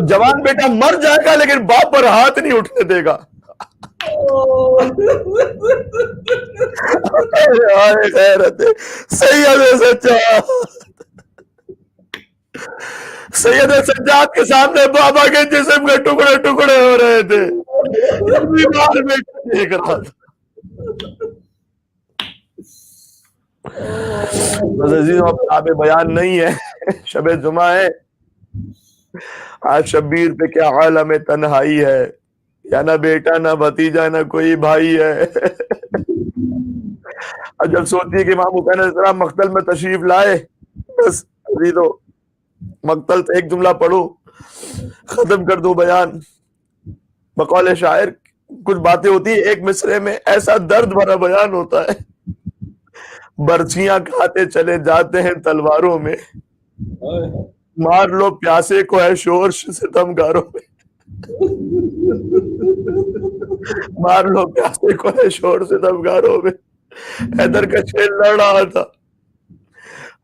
جوان بیٹا مر جائے گا لیکن باپ پر ہاتھ نہیں اٹھنے دے گا. سید سجاد کے سامنے بابا کے جسم کے ٹکڑے ٹکڑے ہو رہے تھے، بیمار بیٹا دیکھ رہا تھا. بس عزیزوں اب آپ بیان نہیں ہے، شب جمعہ ہے. آج شبیر پہ کیا عالم تنہائی ہے، یا نہ بیٹا نہ بھتیجا نہ کوئی بھائی ہے. اور جب سوچیے کہ امام حسین علیہ السلام مقتل میں تشریف لائے، بس عزیزو مقتل سے ایک جملہ پڑھو ختم کر دوں بیان. بقول شاعر کچھ باتیں ہوتی ہیں ایک مصرے میں ایسا درد بھرا بیان ہوتا ہے، برچیاں کھاتے چلے جاتے ہیں تلواروں میں، مار لو پیاسے کو ہے شور ستمگاروں میں، مار لو پیاسے کو ہے شور ستمگاروں میں۔ حیدر کا شعر لڑ رہا تھا،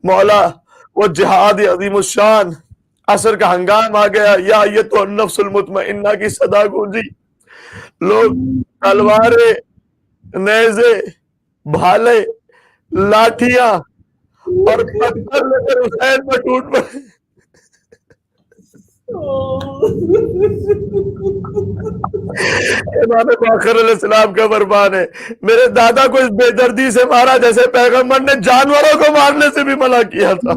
مولا وہ جہاد عظیم الشان، عصر کا ہنگام آ گیا، یا یہ تو النفس المطمئنہ کی صدا گونجی، لوگ تلواریں، نیزے، بھالے، لاٹھیاں اور پتھر لے کر حسین پر ٹوٹ پڑے۔ امام باقر علیہ السلام کا فرمان ہے، میرے دادا کو اس بے دردی سے مارا جیسے پیغمبر نے جانوروں کو مارنے سے بھی منع کیا تھا۔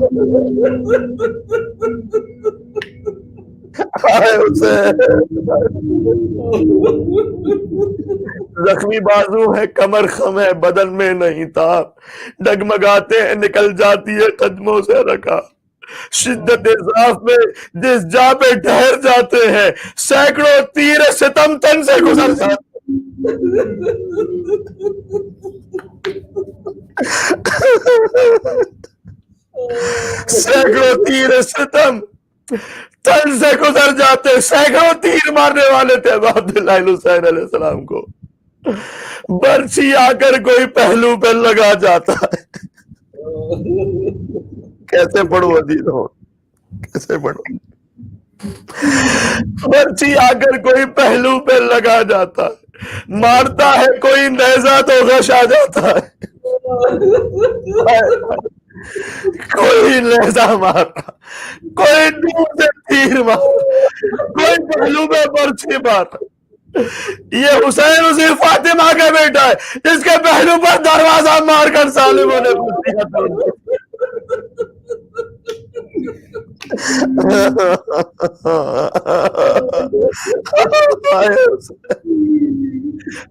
زخمی بازو ہے، کمر خم ہے، بدن میں نہیں تاب، ڈگمگاتے ہیں نکل جاتی ہے قدموں سے رکا، شدت ضعف میں جس جا پہ ٹھہر جاتے ہیں، سینکڑوں تیر ستم تن سے گزر جاتے سینکڑوں تیر ستم تن سے گزر جاتے، سینکڑوں تیر مارنے والے تھے عبداللہ حسین علیہ السلام کو، برچی آ کر کوئی پہلو پہ لگا جاتا ہے۔ کیسے پڑھو عزیز ہو، کیسے پڑھو؟ برچی آ کر کوئی پہلو پہ لگا جاتا ہے، مارتا ہے کوئی نیزہ تو غش آ جاتا ہے۔ کوئی نیزہ مارا، کوئی دور سے تیر مارا، کوئی پہلو پہ برچی مارا۔ یہ حسین اسی فاطمہ کا بیٹا ہے جس کے پہلو پر دروازہ مار کر ظالموں نے برچیاں توڑ دی۔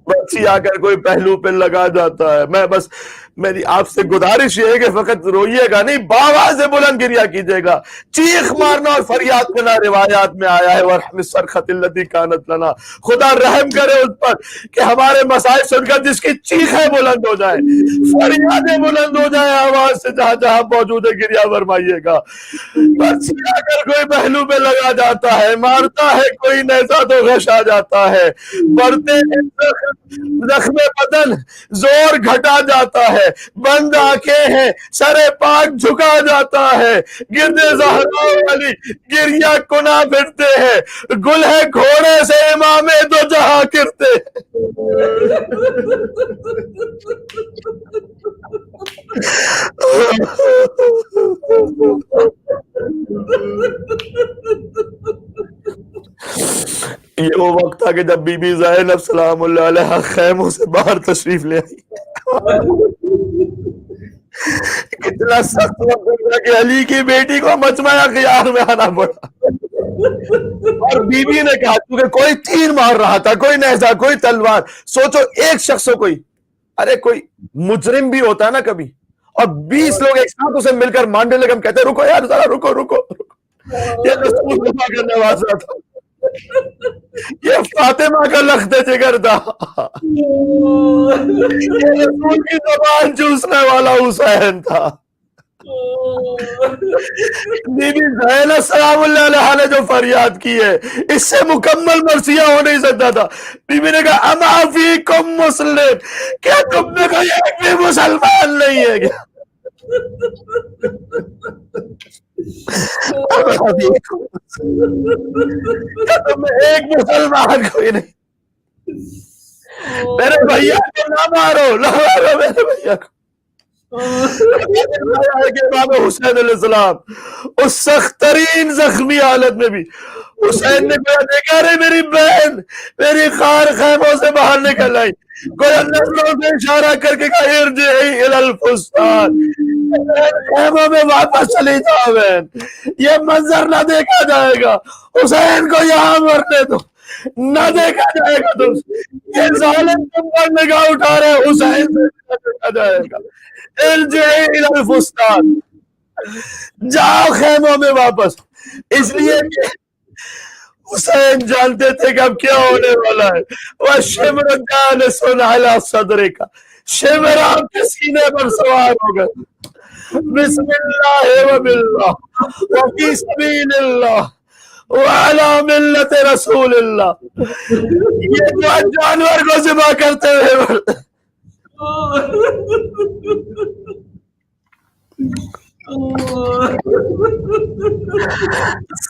برچی آ کر کوئی پہلو پہ لگا جاتا ہے۔ میں بس میری آپ سے گزارش یہ ہے کہ فقط روئیے گا نہیں، باواز بلند گریا کیجیے گا، چیخ مارنا اور فریاد کرنا روایات میں آیا ہے۔ وَرْحَمِ الصَّرْخَةِ الَّتِي كَانَتْ لَنَا، خدا رحم کرے اس پر کہ ہمارے مسائل سن کر جس کی چیخیں بلند ہو جائیں، فریادیں بلند ہو جائیں، آواز سے جہاں جہاں موجود ہے گریا فرمائیے گا۔ برچی آ کر کوئی پہلو پہ لگا جاتا ہے، مارتا ہے کوئی نیزہ تو غش آ جاتا ہے، بڑھتے زخم بدن زور گھٹا جاتا ہے، بند آنکھیں ہیں سر پاک جھکا جاتا ہے، گرد زہرا والی گریا کنا پھرتے ہیں، گل ہے گھوڑے سے امام دو جہاں کرتے یہ وہ وقت تھا کہ جب بی بی زینب سلام اللہ علیہ خیموں سے باہر تشریف لے آئی۔ کتنا سخت وقت تھا کہ علی کی بیٹی کو مجمع خیار میں آنا پڑا، اور بی بی نے کہا کیونکہ کوئی تیر مار رہا تھا، کوئی نیزہ، کوئی تلوار، سوچو ایک شخص کوئی، ارے کوئی مجرم بھی ہوتا ہے نا کبھی، اور 20 لوگ ایک ساتھ اسے مل کر مانڈے لگے، ہم کہتے ہیں رکو یار ذرا رکو رکو، یہ رسول اللہ کا نوازا تھا، یہ فاطمہ کا لخت جگر تھا، یہ رسول کی زبان چوسنے والا حسین تھا۔ بی بی زینب سلام اللہ علیہ نے جو فریاد کی ہے اس سے مکمل مرثیہ ہو نہیں سکتا تھا۔ بی بی نے کہا اما فیکم مسلم، کیا تم میں کوئی ایک بھی مسلمان نہیں ہے کیا؟ کیا تم میں ایک مسلمان کوئی نہیں؟ میرے بھیا کو نہ مارو، نہ مارو میرے بھیا کو۔ امام حسین علیہ السلام اس سخت ترین زخمی حالت میں بھی حسین نے کہا دیکھا رہے میری بہن میری خار خیموں سے باہر نکل آئی، کوئی نظروں سے اشارہ کر کے کہا ارجعی الی الفستان، خیموں میں واپس چلی جاؤ بہن، یہ منظر نہ دیکھا جائے گا، حسین کو یہاں مرنے دو، نہ دیکھا جائے گا، تم یہ ظالم تم پر نگاہ اٹھا رہے حسین سے نہ دیکھا جائے گا، ارجعی الی الفستان، جاؤ خیموں میں واپس۔ اس لیے کہ حسین جانتے تھے کہ اب کیا ہونے والا ہے. وَالشِّمْرُ جَالِسٌ عَلَى صَدْرِكَ, شمر آپ کے سینے پر سوار ہو گئے. بسم اللہ وباللہ وفی سبیل اللہ وعلی ملت رسول اللہ. یہ جو جانور کو ذبح کرتے ہوئے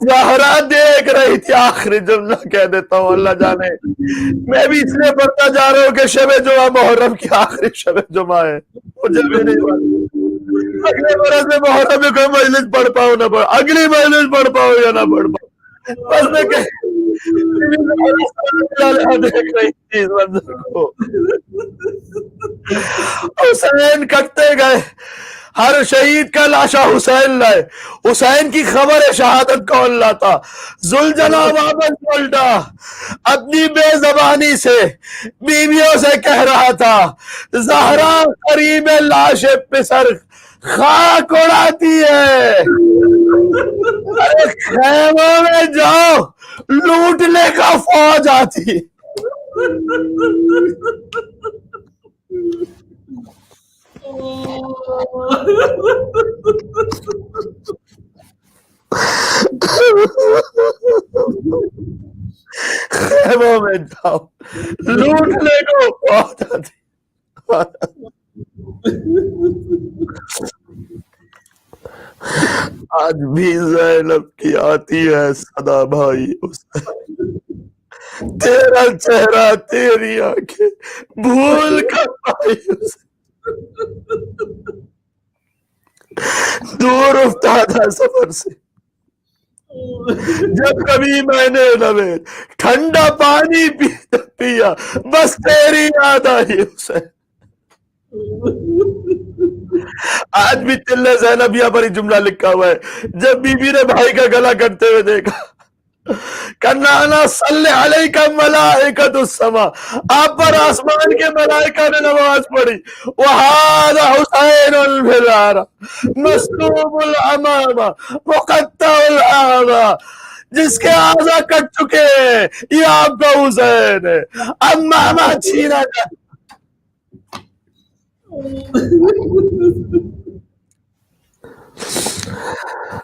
زہرا دیکھ رہی تھی. آخری جملہ کہہ دیتا ہوں, اللہ جانے میں بھی اس لیے پڑھتا جا رہا ہوں کہ شب جمعہ محرم کی آخری شب جمعہ ہے. مجھے بھی نہیں معلوم اگلے برس میں محرم میں کوئی مجلس پڑھ پاؤں نہ پڑھ, اگلی مجلس پڑھ پاؤں یا نہ پڑھ پاؤں, بس میں دیکھ رہی تھی اس منظر کو. حسین کٹتے گئے, ہر شہید کا لاشا حسین لائے. حسین کی خبر شہادت کون لاتا؟ ذوالجلال واپس پلٹا, اپنی بے زبانی سے بیویوں سے کہہ رہا تھا زہرا قریب لاش پسر خاک اڑاتی ہے, ارے خیموں میں جاؤ لوٹنے کا فوج آتی. خیموں میں جاؤ لوٹنے کو فوج آتی. آج بھی زینب کی آتی ہے صدا بھائی حسین, تیرا چہرہ تیری آنکھیں بھول کر بھائی حسین. دور افتادہ سفر سے جب کبھی میں نے نوے ٹھنڈا پانی پیا بس تیری یاد آئی حسین. آج بھی تلے زینبیہ پر ہی جملہ لکھا ہوا ہے. جب بی بی نے بھائی کا گلا کٹتے ہوئے دیکھا, کنانا صلی علیکہ ملائکۃ السماء, آپ پر آسمان کے ملائکہ نے نماز پڑھی. وہذا حسین الفلار مسلوب الامامہ مقطع الاعضاء, جس کے اعضاء کٹ چکے ہیں یہ آپ کا حسین ہے, امامہ چھینا جا.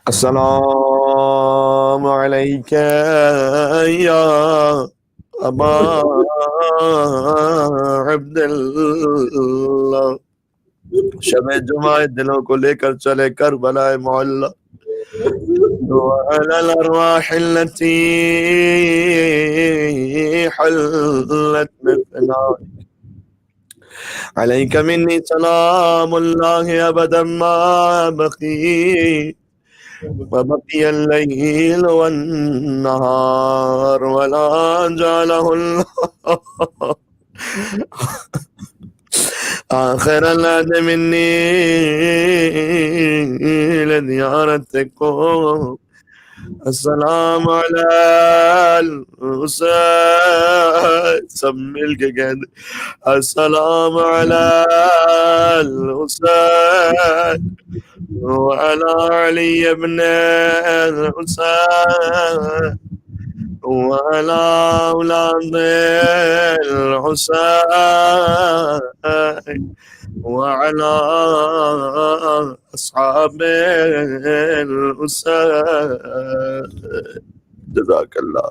السلام علیکہ یا ابا عبداللہ. شب جمعہ دلوں کو لے کر چلے کربلا معلی, وعلی الارواح التي حلت مثناک, علیک منی سلام اللہ ابدا ما بقی وبقي الليل والنهار ولا جعله الله آخر العهد مني لزيارتكم. السلام على الحسین, سب مل کے کہہ دے السلام على الحسین وعلى علي بن الحسين وعلى أولاد الحسين وعلى أصحاب الحسين. جزاك الله.